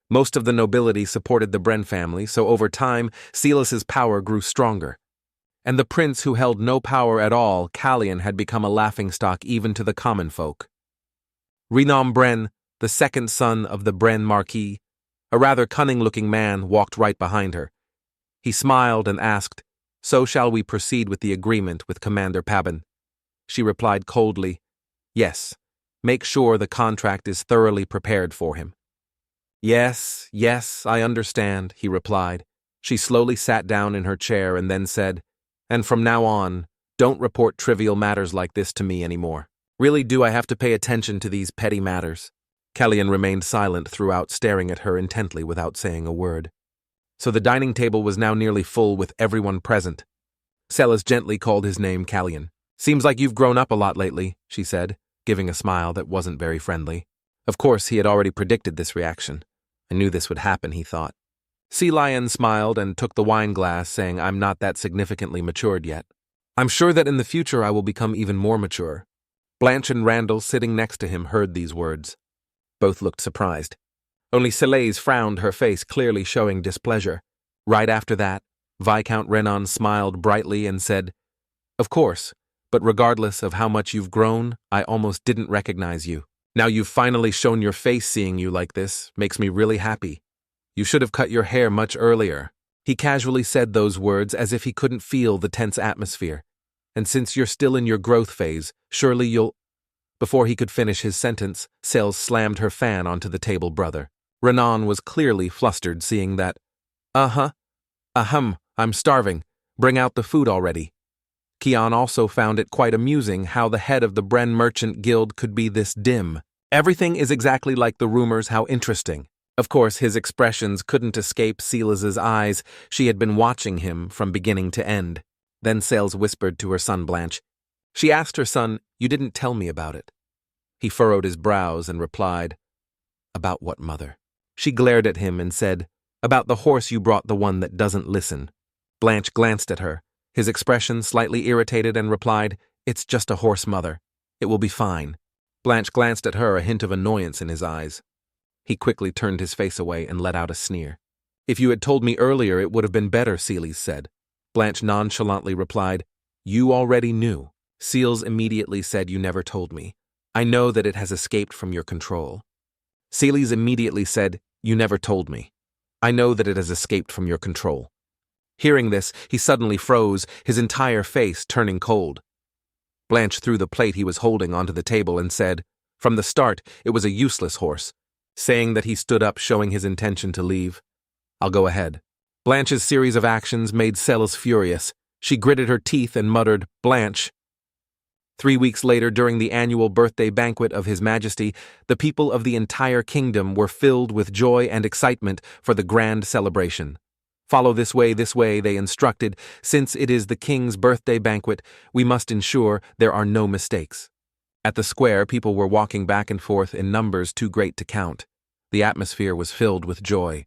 Most of the nobility supported the Bren family, so over time, Sealus's power grew stronger. And the prince who held no power at all, Callian, had become a laughingstock even to the common folk. Renom Bren, the second son of the Bren Marquis, a rather cunning-looking man, walked right behind her. He smiled and asked, "So shall we proceed with the agreement with Commander Pabin?" She replied coldly, "Yes. Make sure the contract is thoroughly prepared for him." Yes, I understand," he replied. She slowly sat down in her chair and then said, "And from now on, don't report trivial matters like this to me anymore. Really, do I have to pay attention to these petty matters?" Callian remained silent throughout, staring at her intently without saying a word. So the dining table was now nearly full with everyone present. Celis gently called his name Callian. "Seems like you've grown up a lot lately," she said, giving a smile that wasn't very friendly. Of course, he had already predicted this reaction. I knew this would happen, he thought. Sea Lion smiled and took the wine glass, saying, "I'm not that significantly matured yet. I'm sure that in the future I will become even more mature." Blanche and Randall, sitting next to him, heard these words. Both looked surprised. Only Celeste frowned, her face clearly showing displeasure. Right after that, Viscount Renan smiled brightly and said, "Of course, but regardless of how much you've grown, I almost didn't recognize you. Now you've finally shown your face. Seeing you like this makes me really happy. You should have cut your hair much earlier." He casually said those words as if he couldn't feel the tense atmosphere. "And since you're still in your growth phase, surely you'll—" Before he could finish his sentence, Sales slammed her fan onto the table. Brother Renan was clearly flustered, seeing that. I'm starving. Bring out the food already." Kian also found it quite amusing how the head of the Bren Merchant Guild could be this dim. Everything is exactly like the rumors, how interesting. Of course, his expressions couldn't escape Silas's eyes. She had been watching him from beginning to end. Then Sales whispered to her son Blanche. She asked her son, "You didn't tell me about it." He furrowed his brows and replied, "About what, mother?" She glared at him and said, "About the horse you brought, the one that doesn't listen." Blanche glanced at her, his expression slightly irritated, and replied, "It's just a horse, mother. It will be fine." Blanche glanced at her, a hint of annoyance in his eyes. He quickly turned his face away and let out a sneer. "If you had told me earlier, it would have been better," Celes said. Blanche nonchalantly replied, "You already knew." Seals immediately said, "You never told me. I know that it has escaped from your control." Celes immediately said, "You never told me. I know that it has escaped from your control." Hearing this, he suddenly froze, his entire face turning cold. Blanche threw the plate he was holding onto the table and said, "From the start, it was a useless horse," saying that he stood up, showing his intention to leave. "I'll go ahead." Blanche's series of actions made Celis furious. She gritted her teeth and muttered, "Blanche." 3 weeks later, during the annual birthday banquet of His Majesty, the people of the entire kingdom were filled with joy and excitement for the grand celebration. "Follow this way, they instructed. Since it is the king's birthday banquet, we must ensure there are no mistakes." At the square, people were walking back and forth in numbers too great to count. The atmosphere was filled with joy.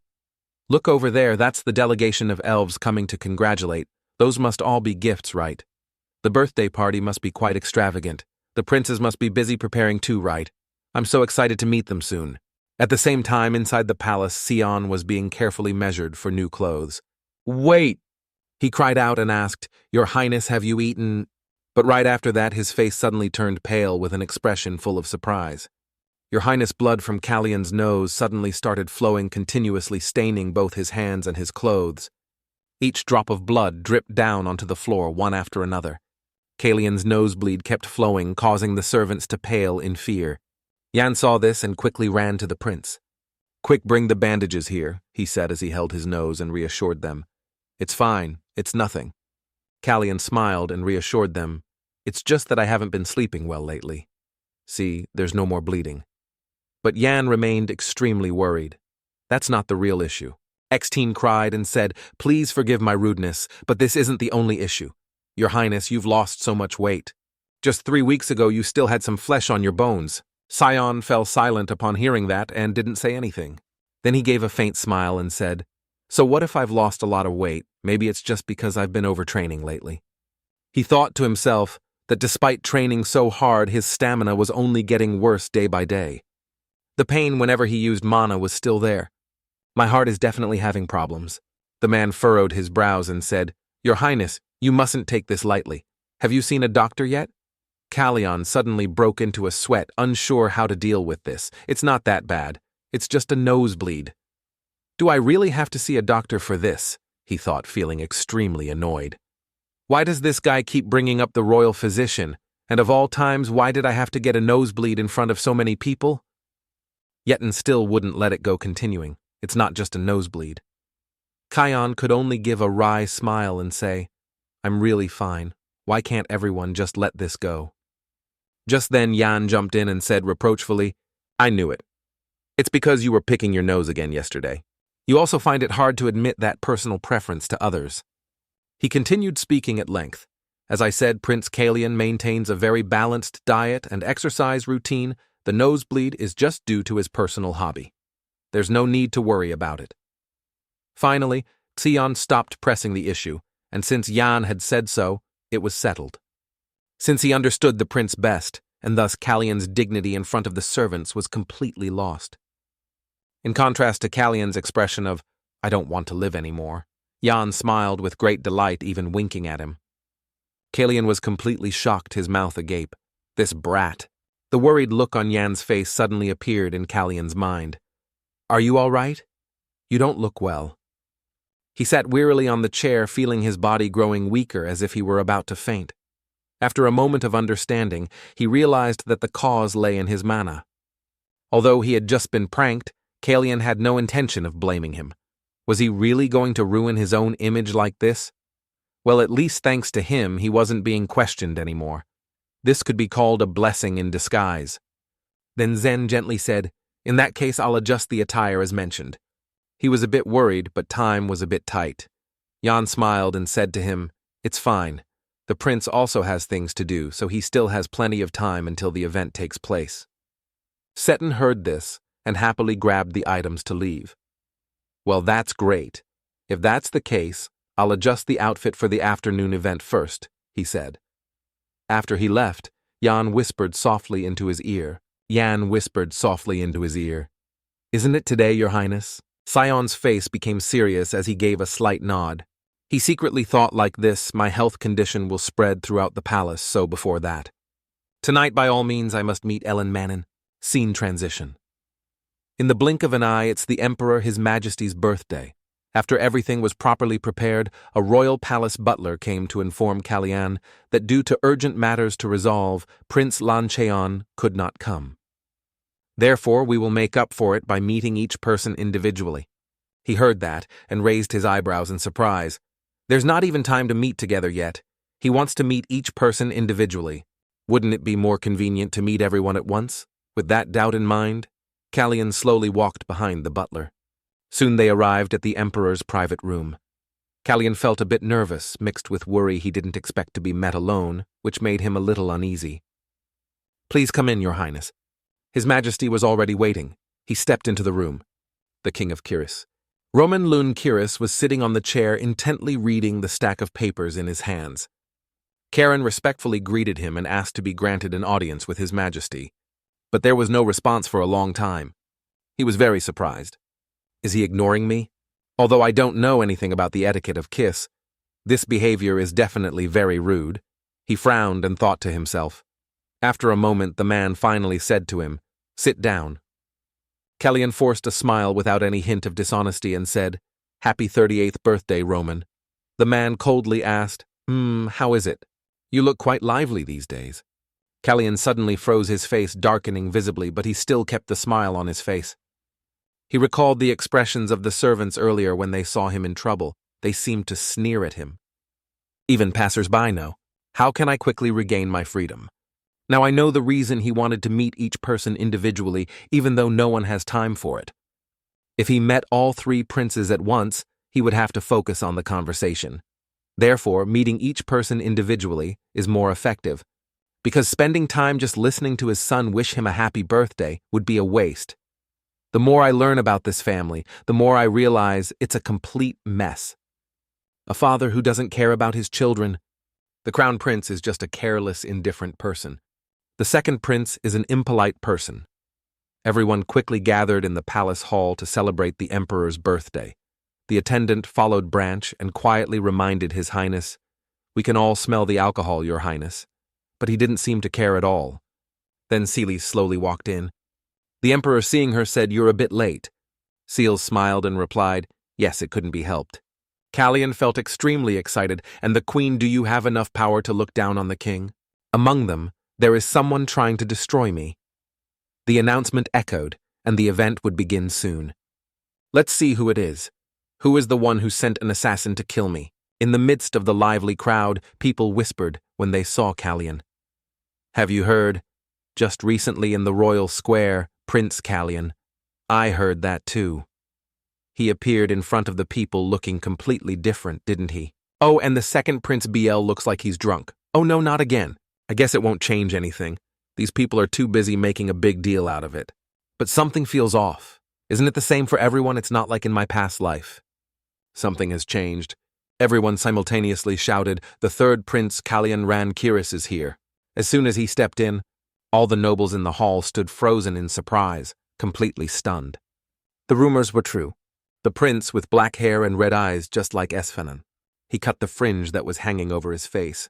"Look over there, that's the delegation of elves coming to congratulate. Those must all be gifts, right? The birthday party must be quite extravagant. The princes must be busy preparing too, right? I'm so excited to meet them soon." At the same time, inside the palace, Sion was being carefully measured for new clothes. "Wait!" he cried out and asked, "Your Highness, have you eaten—" But right after that, his face suddenly turned pale with an expression full of surprise. Your Highness, blood from Callian's nose suddenly started flowing continuously, staining both his hands and his clothes. Each drop of blood dripped down onto the floor one after another. Callian's nosebleed kept flowing, causing the servants to pale in fear. Yan saw this and quickly ran to the prince. "Quick, bring the bandages here," he said as he held his nose and reassured them. "It's fine, it's nothing." Callian smiled and reassured them. It's just that I haven't been sleeping well lately. See, there's no more bleeding. But Yan remained extremely worried. That's not the real issue. X-Teen cried and said, "Please forgive my rudeness, but this isn't the only issue. Your Highness, you've lost so much weight. Just 3 weeks ago you still had some flesh on your bones." Sion fell silent upon hearing that and didn't say anything. Then he gave a faint smile and said, "So what if I've lost a lot of weight? Maybe it's just because I've been overtraining lately." He thought to himself that despite training so hard, his stamina was only getting worse day by day. The pain whenever he used mana was still there. "My heart is definitely having problems." The man furrowed his brows and said, "Your Highness, you mustn't take this lightly. Have you seen a doctor yet?" Kalyan suddenly broke into a sweat, unsure how to deal with this. "It's not that bad. It's just a nosebleed." "Do I really have to see a doctor for this?" he thought, feeling extremely annoyed. "Why does this guy keep bringing up the royal physician? And of all times, why did I have to get a nosebleed in front of so many people?" Yetin still wouldn't let it go, continuing, "It's not just a nosebleed." Kion could only give a wry smile and say, "I'm really fine. Why can't everyone just let this go?" Just then Yan jumped in and said reproachfully, "I knew it. It's because you were picking your nose again yesterday. You also find it hard to admit that personal preference to others." He continued speaking at length. "As I said, Prince Kalyan maintains a very balanced diet and exercise routine. The nosebleed is just due to his personal hobby. There's no need to worry about it." Finally, Xion stopped pressing the issue, and since Yan had said so, it was settled. Since he understood the prince best, and thus Kalyan's dignity in front of the servants was completely lost. In contrast to Kalyan's expression of, "I don't want to live anymore," Yan smiled with great delight, even winking at him. Kalyan was completely shocked, his mouth agape. This brat. The worried look on Yan's face suddenly appeared in Kalyan's mind. "Are you all right? You don't look well." He sat wearily on the chair, feeling his body growing weaker as if he were about to faint. After a moment of understanding, he realized that the cause lay in his mana. Although he had just been pranked, Kalyan had no intention of blaming him. Was he really going to ruin his own image like this? Well, at least thanks to him, he wasn't being questioned anymore. This could be called a blessing in disguise. Then Zen gently said, "In that case, I'll adjust the attire as mentioned." He was a bit worried, but time was a bit tight. Yan smiled and said to him, "It's fine. The prince also has things to do, so he still has plenty of time until the event takes place." Seton heard this and happily grabbed the items to leave. "Well, that's great. If that's the case, I'll adjust the outfit for the afternoon event first," he said. After he left, Yan whispered softly into his ear. "Isn't it today, Your Highness?" Sion's face became serious as he gave a slight nod. He secretly thought, like this, my health condition will spread throughout the palace, so before that. Tonight, by all means, I must meet Ellen Manon. Scene transition. In the blink of an eye, it's the Emperor His Majesty's birthday. After everything was properly prepared, a royal palace butler came to inform Kalyan that due to urgent matters to resolve, Prince Lancheon could not come. Therefore, we will make up for it by meeting each person individually. He heard that and raised his eyebrows in surprise. There's not even time to meet together yet. He wants to meet each person individually. Wouldn't it be more convenient to meet everyone at once? With that doubt in mind, Kalyan slowly walked behind the butler. Soon they arrived at the Emperor's private room. Kalyan felt a bit nervous, mixed with worry he didn't expect to be met alone, which made him a little uneasy. "Please come in, Your Highness." His Majesty was already waiting. He stepped into the room. The King of Kiris. Roman Lun Kiris was sitting on the chair, intently reading the stack of papers in his hands. Karen respectfully greeted him and asked to be granted an audience with His Majesty. But there was no response for a long time. He was very surprised. Is he ignoring me? Although I don't know anything about the etiquette of kiss, this behavior is definitely very rude. He frowned and thought to himself. After a moment, the man finally said to him, "Sit down." Kalyan forced a smile without any hint of dishonesty and said, "Happy 38th birthday, Roman." The man coldly asked, How is it? You look quite lively these days." Kalyan suddenly froze, his face darkening visibly, but he still kept the smile on his face. He recalled the expressions of the servants earlier when they saw him in trouble. They seemed to sneer at him. Even passers-by know. How can I quickly regain my freedom? Now I know the reason he wanted to meet each person individually, even though no one has time for it. If he met all three princes at once, he would have to focus on the conversation. Therefore, meeting each person individually is more effective, because spending time just listening to his son wish him a happy birthday would be a waste. The more I learn about this family, the more I realize it's a complete mess. A father who doesn't care about his children. The crown prince is just a careless, indifferent person. The second prince is an impolite person. Everyone quickly gathered in the palace hall to celebrate the emperor's birthday. The attendant followed Branch and quietly reminded His Highness, "We can all smell the alcohol, Your Highness." But he didn't seem to care at all. Then Celes slowly walked in. The emperor, seeing her, said, "You're a bit late." Celes smiled and replied, "Yes, it couldn't be helped." Callian felt extremely excited, and the queen, "Do you have enough power to look down on the king? Among them, there is someone trying to destroy me." The announcement echoed, and the event would begin soon. "Let's see who it is. Who is the one who sent an assassin to kill me?" In the midst of the lively crowd, people whispered when they saw Callian. "Have you heard? Just recently in the royal square, Prince Callian. I heard that too. He appeared in front of the people looking completely different, didn't he? Oh, and the second Prince BL looks like he's drunk. Oh no, not again. I guess it won't change anything. These people are too busy making a big deal out of it. But something feels off. Isn't it the same for everyone? It's not like in my past life." Something has changed. Everyone simultaneously shouted, "The third Prince Callian Rankiris is here." As soon as he stepped in, all the nobles in the hall stood frozen in surprise, completely stunned. The rumors were true. The prince with black hair and red eyes just like Esfanan. He cut the fringe that was hanging over his face.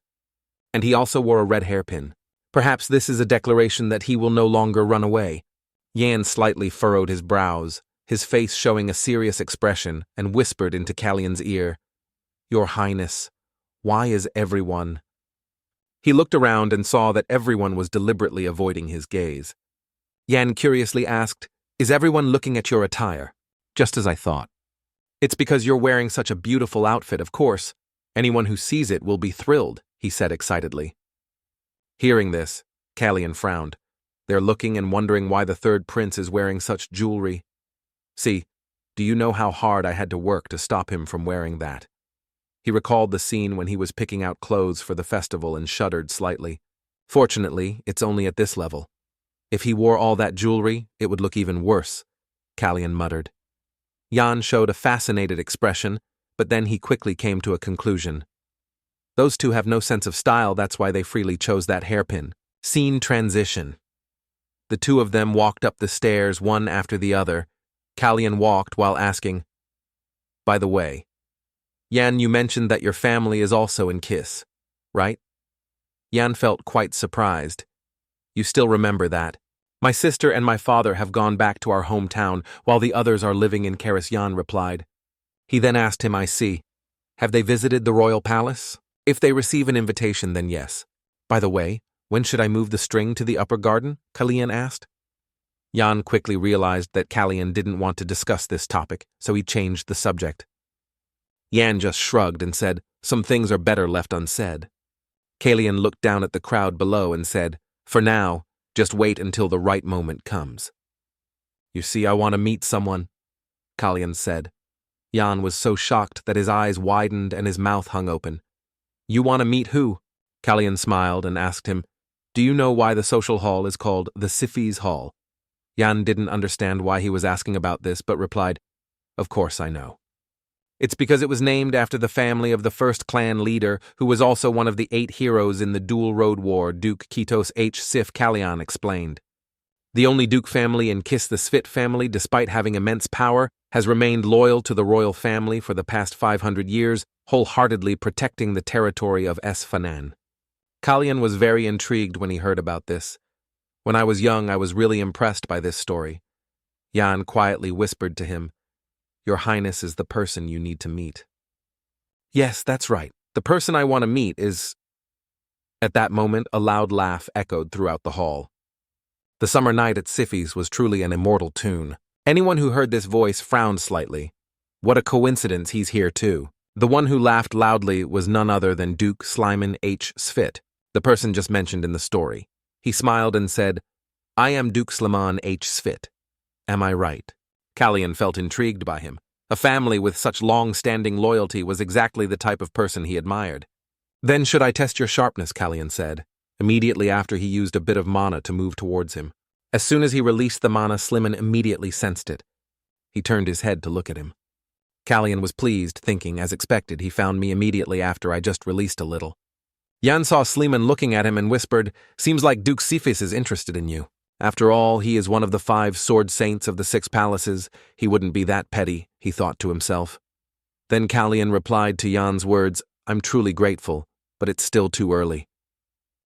And he also wore a red hairpin. Perhaps this is a declaration that he will no longer run away. Yan slightly furrowed his brows, his face showing a serious expression, and whispered into Callian's ear, "Your Highness, why is everyone—" He looked around and saw that everyone was deliberately avoiding his gaze. Yan curiously asked, "Is everyone looking at your attire?" "Just as I thought." "It's because you're wearing such a beautiful outfit, of course. Anyone who sees it will be thrilled," he said excitedly. Hearing this, Callian frowned. They're looking and wondering why the third prince is wearing such jewelry. "See, do you know how hard I had to work to stop him from wearing that?" He recalled the scene when he was picking out clothes for the festival and shuddered slightly. Fortunately, it's only at this level. If he wore all that jewelry, it would look even worse, Callian muttered. Yan showed a fascinated expression, but then he quickly came to a conclusion. Those two have no sense of style, that's why they freely chose that hairpin. Scene transition. The two of them walked up the stairs one after the other. Callian walked while asking, "By the way, Yan, you mentioned that your family is also in Kiss, right?" Yan felt quite surprised. "You still remember that? My sister and my father have gone back to our hometown, while the others are living in Karis," Yan replied. He then asked him, "I see. Have they visited the royal palace? If they receive an invitation, then yes. By the way, when should I move the string to the upper garden?" Callian asked. Yan quickly realized that Callian didn't want to discuss this topic, so he changed the subject. Yan just shrugged and said, "Some things are better left unsaid." Callian looked down at the crowd below and said, "For now, just wait until the right moment comes." "You see, I want to meet someone," Callian said. Yan was so shocked that his eyes widened and his mouth hung open. "You want to meet who?" Callian smiled and asked him, "Do you know why the social hall is called the Sifis Hall?" Yan didn't understand why he was asking about this, but replied, "Of course I know. It's because it was named after the family of the first clan leader, who was also one of the 8 heroes in the Dual Road War," Duke Kitos H. Sif Callian explained. "The only Duke family in Kiss, the Svit family, despite having immense power, has remained loyal to the royal family for the past 500 years, wholeheartedly protecting the territory of Esfanan." Callian was very intrigued when he heard about this. "When I was young, I was really impressed by this story." Yan quietly whispered to him, "Your Highness is the person you need to meet." "Yes, that's right. The person I want to meet is—" At that moment, a loud laugh echoed throughout the hall. The summer night at Sifi's was truly an immortal tune. Anyone who heard this voice frowned slightly. What a coincidence he's here too. The one who laughed loudly was none other than Duke Slyman H. Svit, the person just mentioned in the story. He smiled and said, "I am Duke Slyman H. Svit. Am I right?" Callian felt intrigued by him. A family with such long-standing loyalty was exactly the type of person he admired. "Then should I test your sharpness?" Callian said, immediately after he used a bit of mana to move towards him. As soon as he released the mana, Slyman immediately sensed it. He turned his head to look at him. Callian was pleased, thinking, as expected, he found me immediately after I just released a little. Jan saw Slyman looking at him and whispered, "Seems like Duke Cephas is interested in you. After all, he is one of the 5 sword saints of the 6 palaces. He wouldn't be that petty," he thought to himself. Then Callian replied to Jan's words, "I'm truly grateful, but it's still too early.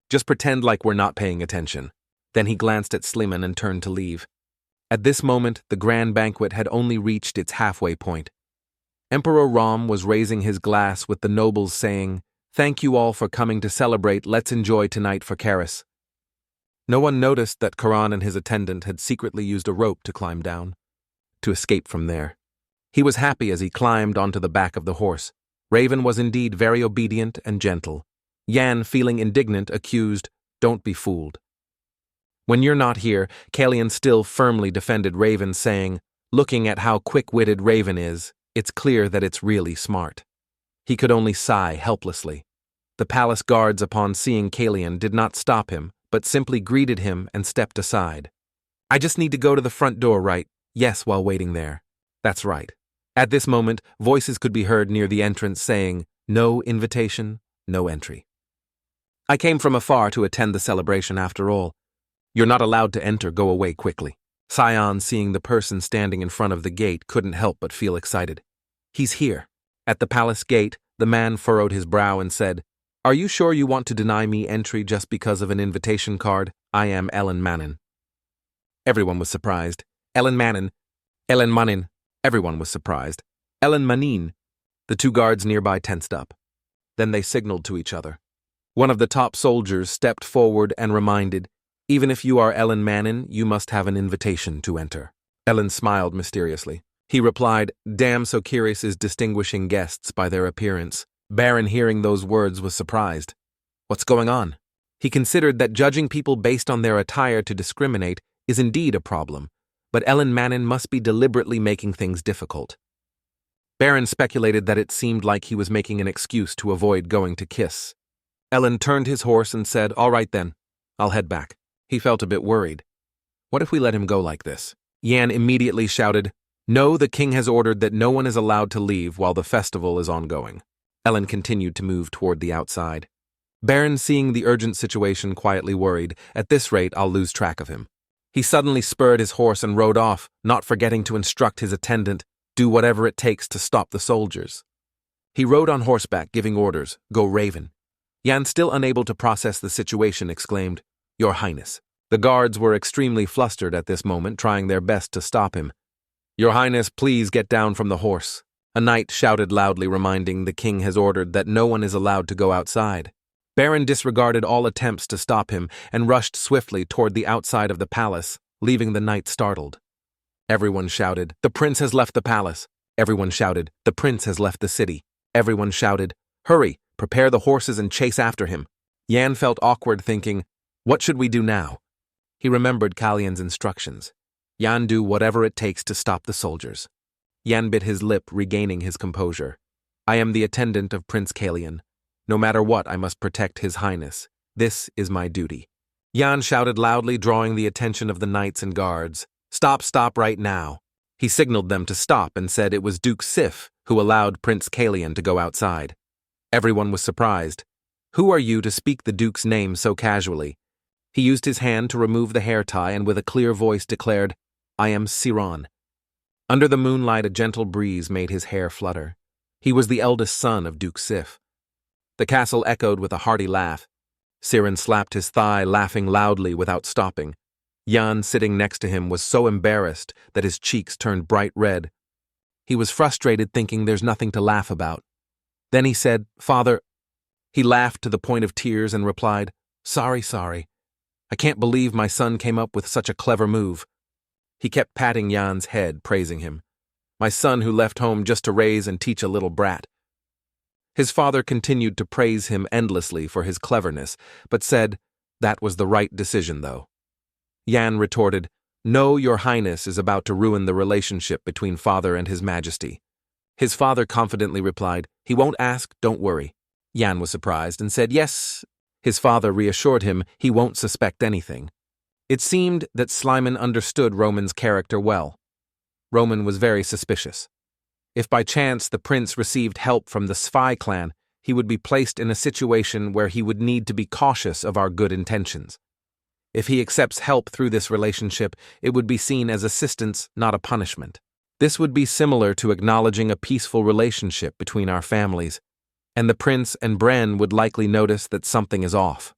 Just pretend like we're not paying attention." Then he glanced at Slyman and turned to leave. At this moment, the grand banquet had only reached its halfway point. Emperor Rom was raising his glass with the nobles saying, "Thank you all for coming to celebrate. Let's enjoy tonight for Karis." No one noticed that Karan and his attendant had secretly used a rope to climb down, to escape from there. He was happy as he climbed onto the back of the horse. Raven was indeed very obedient and gentle. Jan, feeling indignant, accused, "Don't be fooled." When you're not here, Callian still firmly defended Raven, saying, "Looking at how quick-witted Raven is, it's clear that it's really smart." He could only sigh helplessly. The palace guards, upon seeing Callian, did not stop him, but simply greeted him and stepped aside. "I just need to go to the front door, right?" "Yes," while waiting there. "That's right." At this moment, voices could be heard near the entrance saying, "No invitation, no entry." "I came from afar to attend the celebration after all. You're not allowed to enter, go away quickly." Sion, seeing the person standing in front of the gate, couldn't help but feel excited. "He's here." At the palace gate, the man furrowed his brow and said, "Are you sure you want to deny me entry just because of an invitation card? I am Ellen Manin." Everyone was surprised. Ellen Manin. Ellen Manin. Everyone was surprised. Ellen Manin. The 2 guards nearby tensed up. Then they signaled to each other. One of the top soldiers stepped forward and reminded, "Even if you are Ellen Manin, you must have an invitation to enter." Ellen smiled mysteriously. He replied, "Damn, so curious is distinguishing guests by their appearance." Baron, hearing those words, was surprised. What's going on? He considered that judging people based on their attire to discriminate is indeed a problem, but Ellen Manin must be deliberately making things difficult. Baron speculated that it seemed like he was making an excuse to avoid going to kiss. Ellen turned his horse and said, "All right then, I'll head back." He felt a bit worried. What if we let him go like this? Jan immediately shouted, "No, the king has ordered that no one is allowed to leave while the festival is ongoing." Ellen continued to move toward the outside. Baron, seeing the urgent situation, quietly worried, "At this rate, I'll lose track of him." He suddenly spurred his horse and rode off, not forgetting to instruct his attendant, "Do whatever it takes to stop the soldiers." He rode on horseback, giving orders, "Go Raven." Jan, still unable to process the situation, exclaimed, "Your Highness." The guards were extremely flustered at this moment, trying their best to stop him. "Your Highness, please get down from the horse." A knight shouted loudly, reminding, "The king has ordered that no one is allowed to go outside." Baron disregarded all attempts to stop him and rushed swiftly toward the outside of the palace, leaving the knight startled. Everyone shouted, "The prince has left the palace." Everyone shouted, "The prince has left the city." Everyone shouted, "Hurry, prepare the horses and chase after him." Jan felt awkward, thinking, "What should we do now?" He remembered Callian's instructions. Jan, do whatever it takes to stop the soldiers. Jan bit his lip, regaining his composure. "I am the attendant of Prince Callian. No matter what, I must protect His Highness. This is my duty." Jan shouted loudly, drawing the attention of the knights and guards. "Stop, stop right now." He signaled them to stop and said it was Duke Sif who allowed Prince Callian to go outside. Everyone was surprised. "Who are you to speak the Duke's name so casually?" He used his hand to remove the hair tie and with a clear voice declared, "I am Siron." Under the moonlight, a gentle breeze made his hair flutter. He was the eldest son of Duke Sif. The castle echoed with a hearty laugh. Siron slapped his thigh, laughing loudly without stopping. Jan, sitting next to him, was so embarrassed that his cheeks turned bright red. He was frustrated, thinking there's nothing to laugh about. Then he said, "Father." He laughed to the point of tears and replied, Sorry. I can't believe my son came up with such a clever move." He kept patting Jan's head, praising him. "My son who left home just to raise and teach a little brat." His father continued to praise him endlessly for his cleverness, but said, "That was the right decision, though." Yan retorted, "No, your highness is about to ruin the relationship between father and his majesty." His father confidently replied, "He won't ask, don't worry." Yan was surprised and said, "Yes." His father reassured him he won't suspect anything. It seemed that Slimon understood Roman's character well. Roman was very suspicious. If by chance the prince received help from the spy clan, he would be placed in a situation where he would need to be cautious of our good intentions. If he accepts help through this relationship, it would be seen as assistance, not a punishment. This would be similar to acknowledging a peaceful relationship between our families, and the prince and Bren would likely notice that something is off.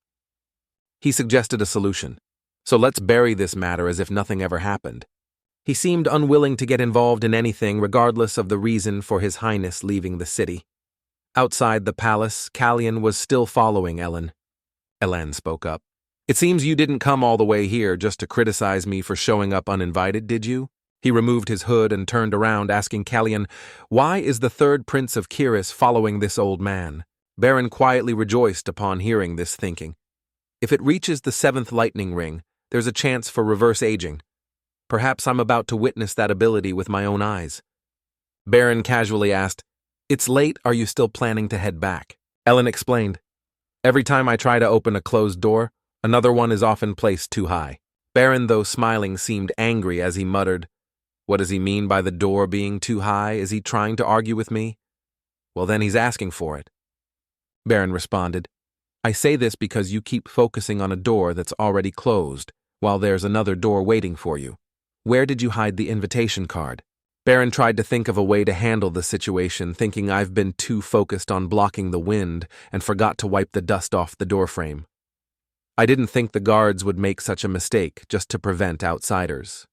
He suggested a solution. "So let's bury this matter as if nothing ever happened." He seemed unwilling to get involved in anything regardless of the reason for His Highness leaving the city. Outside the palace, Callian was still following Ellen. Ellen spoke up. "It seems you didn't come all the way here just to criticize me for showing up uninvited, did you?" He removed his hood and turned around, asking Callian, "Why is the third prince of Kiris following this old man?" Baron quietly rejoiced upon hearing this, thinking, "If it reaches the 7th lightning ring, there's a chance for reverse aging. Perhaps I'm about to witness that ability with my own eyes." Baron casually asked, "It's late, are you still planning to head back?" Ellen explained, "Every time I try to open a closed door, another one is often placed too high." Baron, though smiling, seemed angry as he muttered, "What does he mean by the door being too high? Is he trying to argue with me? Well, then he's asking for it." Baron responded, "I say this because you keep focusing on a door that's already closed, while there's another door waiting for you. Where did you hide the invitation card?" Baron tried to think of a way to handle the situation, thinking I've been too focused on blocking the wind and forgot to wipe the dust off the doorframe. I didn't think the guards would make such a mistake just to prevent outsiders.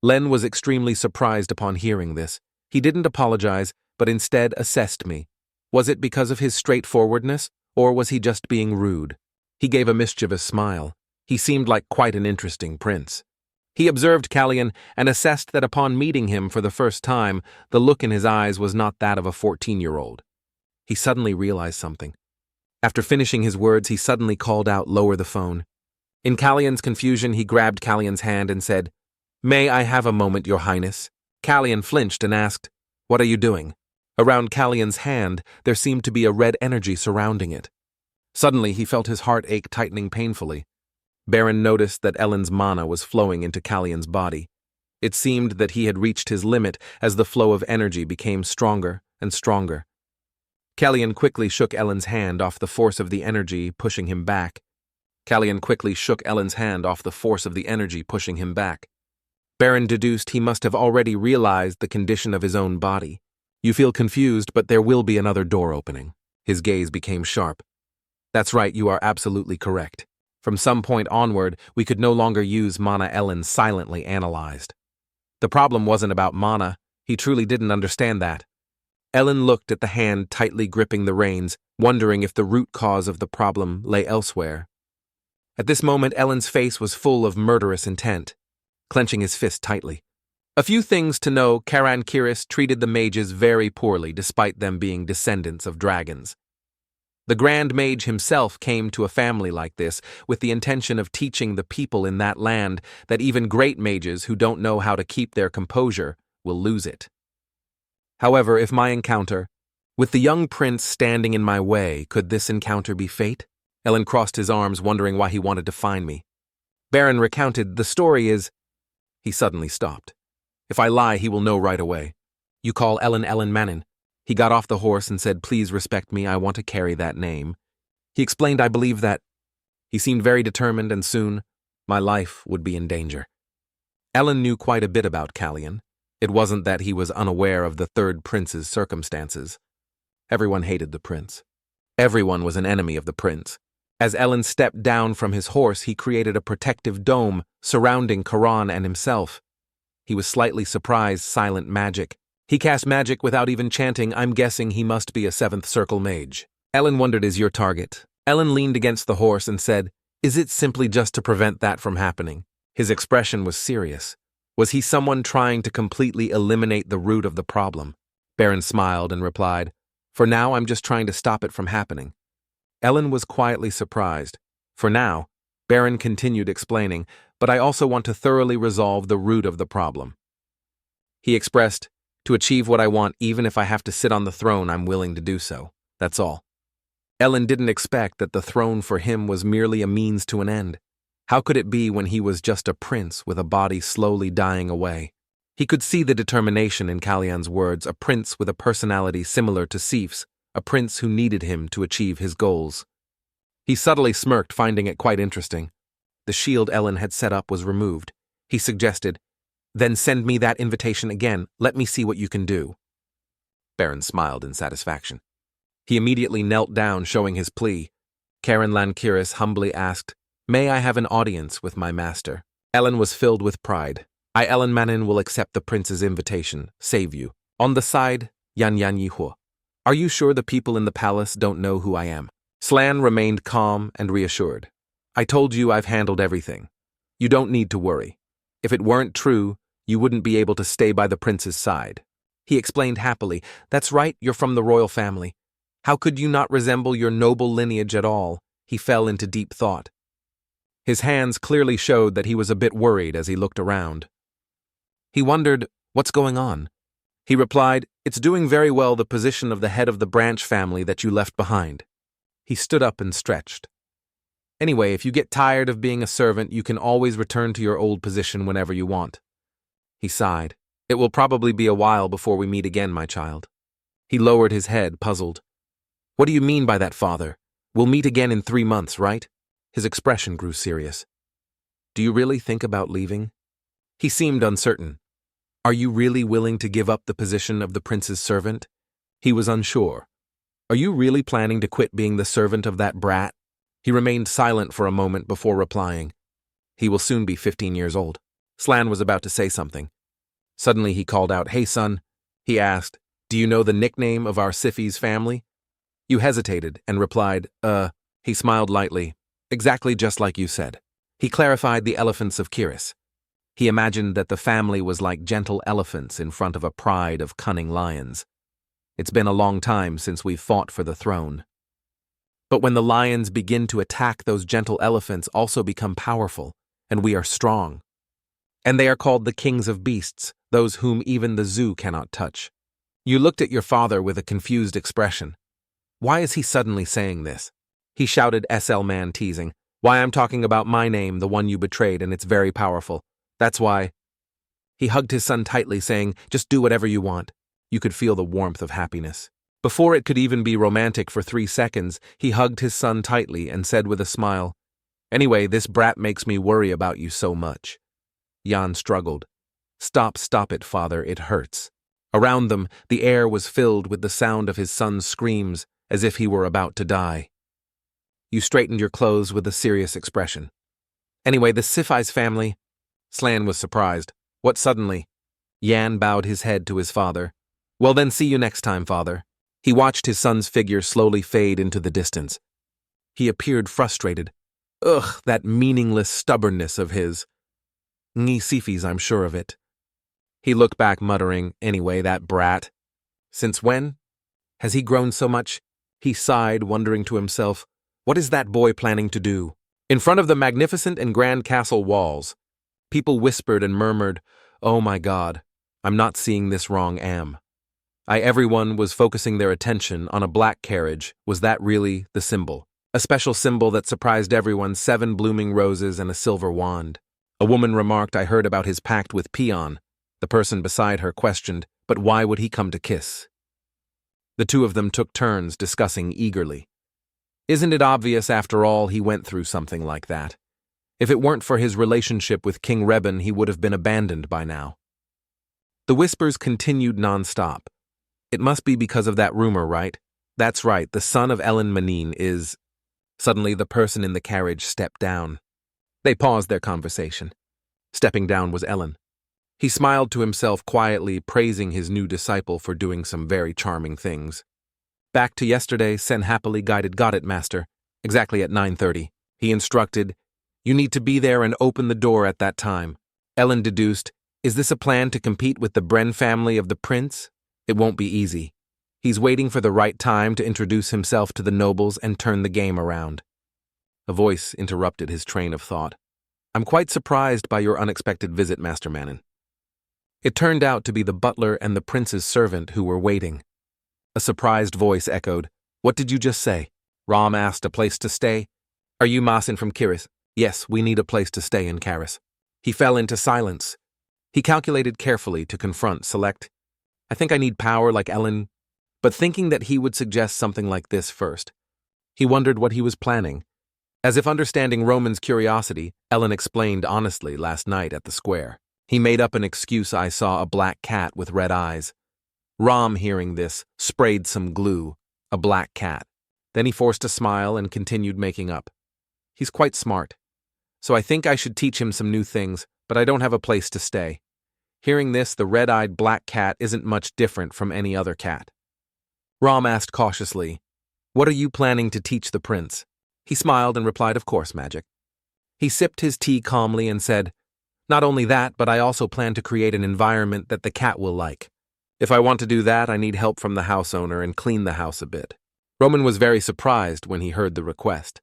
Len was extremely surprised upon hearing this. He didn't apologize, but instead assessed me. Was it because of his straightforwardness, or was he just being rude? He gave a mischievous smile. He seemed like quite an interesting prince. He observed Callian and assessed that upon meeting him for the first time, the look in his eyes was not that of a 14-year-old. He suddenly realized something. After finishing his words, he suddenly called out, "Lower the phone." In Callian's confusion, he grabbed Callian's hand and said, "May I have a moment, Your Highness?" Callian flinched and asked, "What are you doing?" Around Callian's hand, there seemed to be a red energy surrounding it. Suddenly, he felt his heart ache tightening painfully. Baron noticed that Ellen's mana was flowing into Callian's body. It seemed that he had reached his limit as the flow of energy became stronger and stronger. Callian quickly shook Ellen's hand off the force of the energy, pushing him back. Baron deduced he must have already realized the condition of his own body. "You feel confused, but there will be another door opening." His gaze became sharp. "That's right, you are absolutely correct. From some point onward, we could no longer use mana Ellen silently analyzed. The problem wasn't about mana, he truly didn't understand that." Ellen looked at the hand tightly gripping the reins, wondering if the root cause of the problem lay elsewhere. At this moment, Ellen's face was full of murderous intent, clenching his fist tightly. A few things to know: Karan Kiris treated the mages very poorly despite them being descendants of dragons. The Grand Mage himself came to a family like this with the intention of teaching the people in that land that even great mages who don't know how to keep their composure will lose it. However, if my encounter, with the young prince standing in my way, could this encounter be fate? Ellen crossed his arms, wondering why he wanted to find me. Baron recounted, "The story is—" He suddenly stopped. "If I lie, he will know right away. You call Ellen Manon." He got off the horse and said, "Please respect me, I want to carry that name." He explained, "I believe that—" He seemed very determined, and soon my life would be in danger. Ellen knew quite a bit about Callian. It wasn't that he was unaware of the third prince's circumstances. Everyone hated the prince. Everyone was an enemy of the prince. As Ellen stepped down from his horse, he created a protective dome surrounding Karan and himself. He was slightly surprised. Silent magic. He cast magic without even chanting. I'm guessing he must be a 7th circle mage. Ellen wondered, "Is your target?" Ellen leaned against the horse and said, "Is it simply just to prevent that from happening?" His expression was serious. Was he someone trying to completely eliminate the root of the problem? Baron smiled and replied, For now, I'm just trying to stop it from happening. Ellen was quietly surprised. For now, Baron continued explaining, but I also want to thoroughly resolve the root of the problem. He expressed, to achieve what I want, even if I have to sit on the throne, I'm willing to do so. That's all. Ellen didn't expect that the throne for him was merely a means to an end. How could it be when he was just a prince with a body slowly dying away? He could see the determination in Kalyan's words, a prince with a personality similar to Sif's, a prince who needed him to achieve his goals. He subtly smirked, finding it quite interesting. The shield Ellen had set up was removed. He suggested, "Then send me that invitation again. Let me see what you can do." Baron smiled in satisfaction. He immediately knelt down, showing his plea. Karen Lankiris humbly asked, "May I have an audience with my master?" Ellen was filled with pride. "I, Ellen Manin, will accept the prince's invitation, save you." On the side, Yan Yihua. "Are you sure the people in the palace don't know who I am?" Slan remained calm and reassured. "I told you I've handled everything. You don't need to worry. If it weren't true, you wouldn't be able to stay by the prince's side." He explained happily, "That's right, you're from the royal family. How could you not resemble your noble lineage at all?" He fell into deep thought. His hands clearly showed that he was a bit worried as he looked around. He wondered, what's going on? He replied, "It's doing very well, the position of the head of the branch family that you left behind." He stood up and stretched. "Anyway, if you get tired of being a servant, you can always return to your old position whenever you want." He sighed. "It will probably be a while before we meet again, my child." He lowered his head, puzzled. "What do you mean by that, father? We'll meet again in 3 months, right?" His expression grew serious. "Do you really think about leaving?" He seemed uncertain. "Are you really willing to give up the position of the prince's servant?" He was unsure. "Are you really planning to quit being the servant of that brat?" He remained silent for a moment before replying. "He will soon be 15 years old." Slan was about to say something. Suddenly he called out, "Hey, son." He asked, "Do you know the nickname of our Sifis family?" You hesitated and replied, He smiled lightly. "Exactly just like you said." He clarified the elephants of Kiris. He imagined that the family was like gentle elephants in front of a pride of cunning lions. "It's been a long time since we've fought for the throne. But when the lions begin to attack, those gentle elephants also become powerful, and we are strong. And they are called the kings of beasts, those whom even the zoo cannot touch." You looked at your father with a confused expression. "Why is he suddenly saying this?" He shouted, SL Man teasing. "Why, I'm talking about my name, the one you betrayed, and it's very powerful. That's why." He hugged his son tightly, saying, "Just do whatever you want." You could feel the warmth of happiness. Before it could even be romantic for 3 seconds, he hugged his son tightly and said with a smile, "Anyway, this brat makes me worry about you so much." Jan struggled. Stop it, father, it hurts." Around them, the air was filled with the sound of his son's screams, as if he were about to die. You straightened your clothes with a serious expression. "Anyway, the Sifai's family..." Slan was surprised. "What suddenly?" Yan bowed his head to his father. "Well then, see you next time, father." He watched his son's figure slowly fade into the distance. He appeared frustrated. Ugh, that meaningless stubbornness of his. "Ngi Sifis, I'm sure of it." He looked back, muttering, "Anyway, that brat. Since when? Has he grown so much?" He sighed, wondering to himself, what is that boy planning to do? In front of the magnificent and grand castle walls, people whispered and murmured, "Oh my God, I'm not seeing this wrong, am I?" Everyone was focusing their attention on a black carriage. Was that really the symbol? A special symbol that surprised everyone, 7 blooming roses and a silver wand. A woman remarked, "I heard about his pact with Peon." The person beside her questioned, "But why would he come to kiss?" The two of them took turns discussing eagerly. Isn't it obvious, after all, he went through something like that? If it weren't for his relationship with King Reben, he would have been abandoned by now. The whispers continued non-stop. "It must be because of that rumor, right? That's right, the son of Ellen Manin is..." Suddenly, the person in the carriage stepped down. They paused their conversation. Stepping down was Ellen. He smiled to himself quietly, praising his new disciple for doing some very charming things. Back to yesterday, Sen happily guided. "Got it, master. Exactly at 9:30. He instructed, "You need to be there and open the door at that time." Ellen deduced, "Is this a plan to compete with the Bren family of the prince? It won't be easy." He's waiting for the right time to introduce himself to the nobles and turn the game around. A voice interrupted his train of thought. I'm quite surprised by your unexpected visit, Master Manon. It turned out to be the butler and the prince's servant who were waiting. A surprised voice echoed, What did you just say? Ram asked, a place to stay? Are you Masin from Kiris? Yes, we need a place to stay in Karis. He fell into silence. He calculated carefully to confront Select. I think I need power like Ellen, but thinking that he would suggest something like this first. He wondered what he was planning. As if understanding Roman's curiosity, Ellen explained honestly last night at the square. He made up an excuse. I saw a black cat with red eyes. Ram, hearing this, sprayed some glue. A black cat. Then he forced a smile and continued making up. He's quite smart. So I think I should teach him some new things, but I don't have a place to stay. Hearing this, the red-eyed black cat isn't much different from any other cat. Ram asked cautiously, What are you planning to teach the prince? He smiled and replied, Of course, magic. He sipped his tea calmly and said, Not only that, but I also plan to create an environment that the cat will like. If I want to do that, I need help from the house owner and clean the house a bit. Roman was very surprised when he heard the request.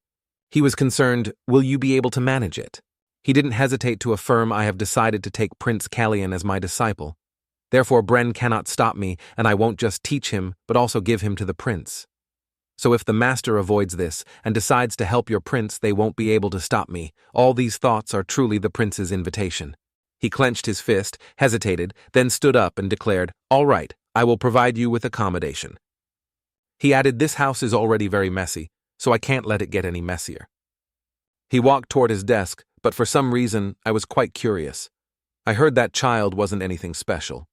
He was concerned, will you be able to manage it? He didn't hesitate to affirm, I have decided to take Prince Callian as my disciple. Therefore Bren cannot stop me, and I won't just teach him, but also give him to the prince. So if the master avoids this and decides to help your prince, they won't be able to stop me. All these thoughts are truly the prince's invitation. He clenched his fist, hesitated, then stood up and declared, All right, I will provide you with accommodation. He added, This house is already very messy, so I can't let it get any messier. He walked toward his desk, but for some reason I was quite curious. I heard that child wasn't anything special.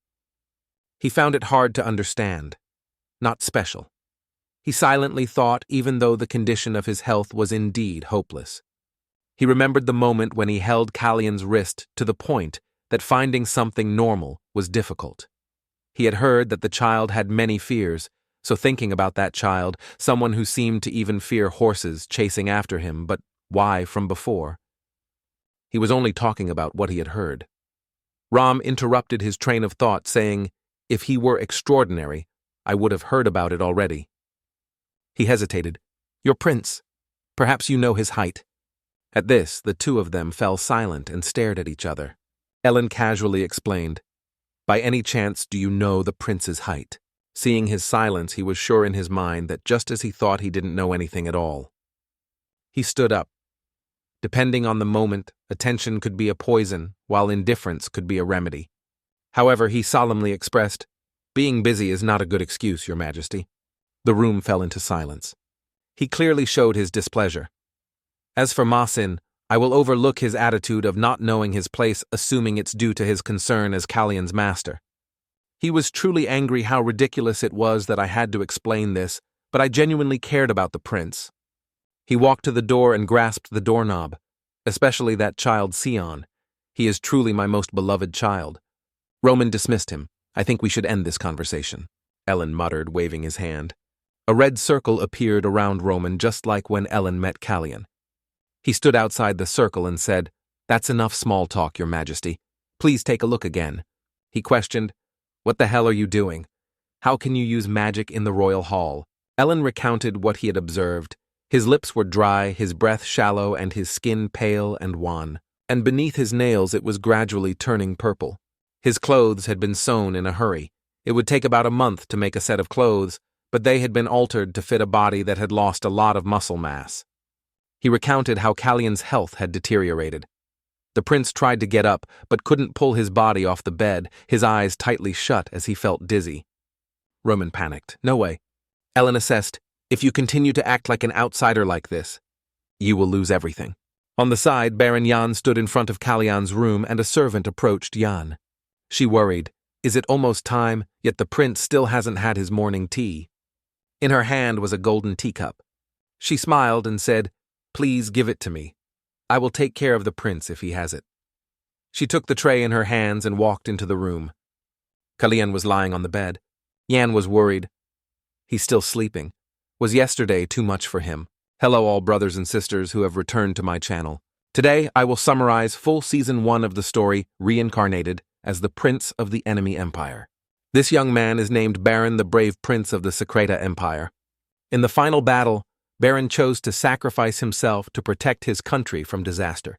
He found it hard to understand. Not special. He silently thought, even though the condition of his health was indeed hopeless. He remembered the moment when he held Callian's wrist to the point that finding something normal was difficult. He had heard that the child had many fears, so thinking about that child, someone who seemed to even fear horses chasing after him, but why from before? He was only talking about what he had heard. Ram interrupted his train of thought, saying, If he were extraordinary, I would have heard about it already. He hesitated. Your prince. Perhaps you know his height. At this, the two of them fell silent and stared at each other. Ellen casually explained, By any chance do you know the prince's height? Seeing his silence, he was sure in his mind that just as he thought he didn't know anything at all. He stood up. Depending on the moment, attention could be a poison, while indifference could be a remedy. However, he solemnly expressed, Being busy is not a good excuse, Your Majesty. The room fell into silence. He clearly showed his displeasure. As for Masin, I will overlook his attitude of not knowing his place, assuming it's due to his concern as Callian's master. He was truly angry how ridiculous it was that I had to explain this, but I genuinely cared about the prince. He walked to the door and grasped the doorknob, especially that child Sion. He is truly my most beloved child. Roman dismissed him. I think we should end this conversation, Ellen muttered, waving his hand. A red circle appeared around Roman just like when Ellen met Callian. He stood outside the circle and said, That's enough small talk, Your Majesty. Please take a look again. He questioned, What the hell are you doing? How can you use magic in the royal hall? Ellen recounted what he had observed. His lips were dry, his breath shallow, and his skin pale and wan. And beneath his nails it was gradually turning purple. His clothes had been sewn in a hurry. It would take about a month to make a set of clothes, but they had been altered to fit a body that had lost a lot of muscle mass. He recounted how Callian's health had deteriorated. The prince tried to get up, but couldn't pull his body off the bed, his eyes tightly shut as he felt dizzy. Roman panicked. No way. Ellen assessed, If you continue to act like an outsider like this, you will lose everything. On the side, Baron Jan stood in front of Callian's room and a servant approached Jan. She worried. Is it almost time, yet the prince still hasn't had his morning tea? In her hand was a golden teacup. She smiled and said, Please give it to me. I will take care of the prince if he has it. She took the tray in her hands and walked into the room. Callian was lying on the bed. Jan was worried. He's still sleeping. Was yesterday too much for him? Hello all brothers and sisters who have returned to my channel. Today I will summarize full season 1 of the story, Reincarnated, as the Prince of the Enemy Empire. This young man is named Baron, the brave prince of the Secreta Empire. In the final battle, Baron chose to sacrifice himself to protect his country from disaster.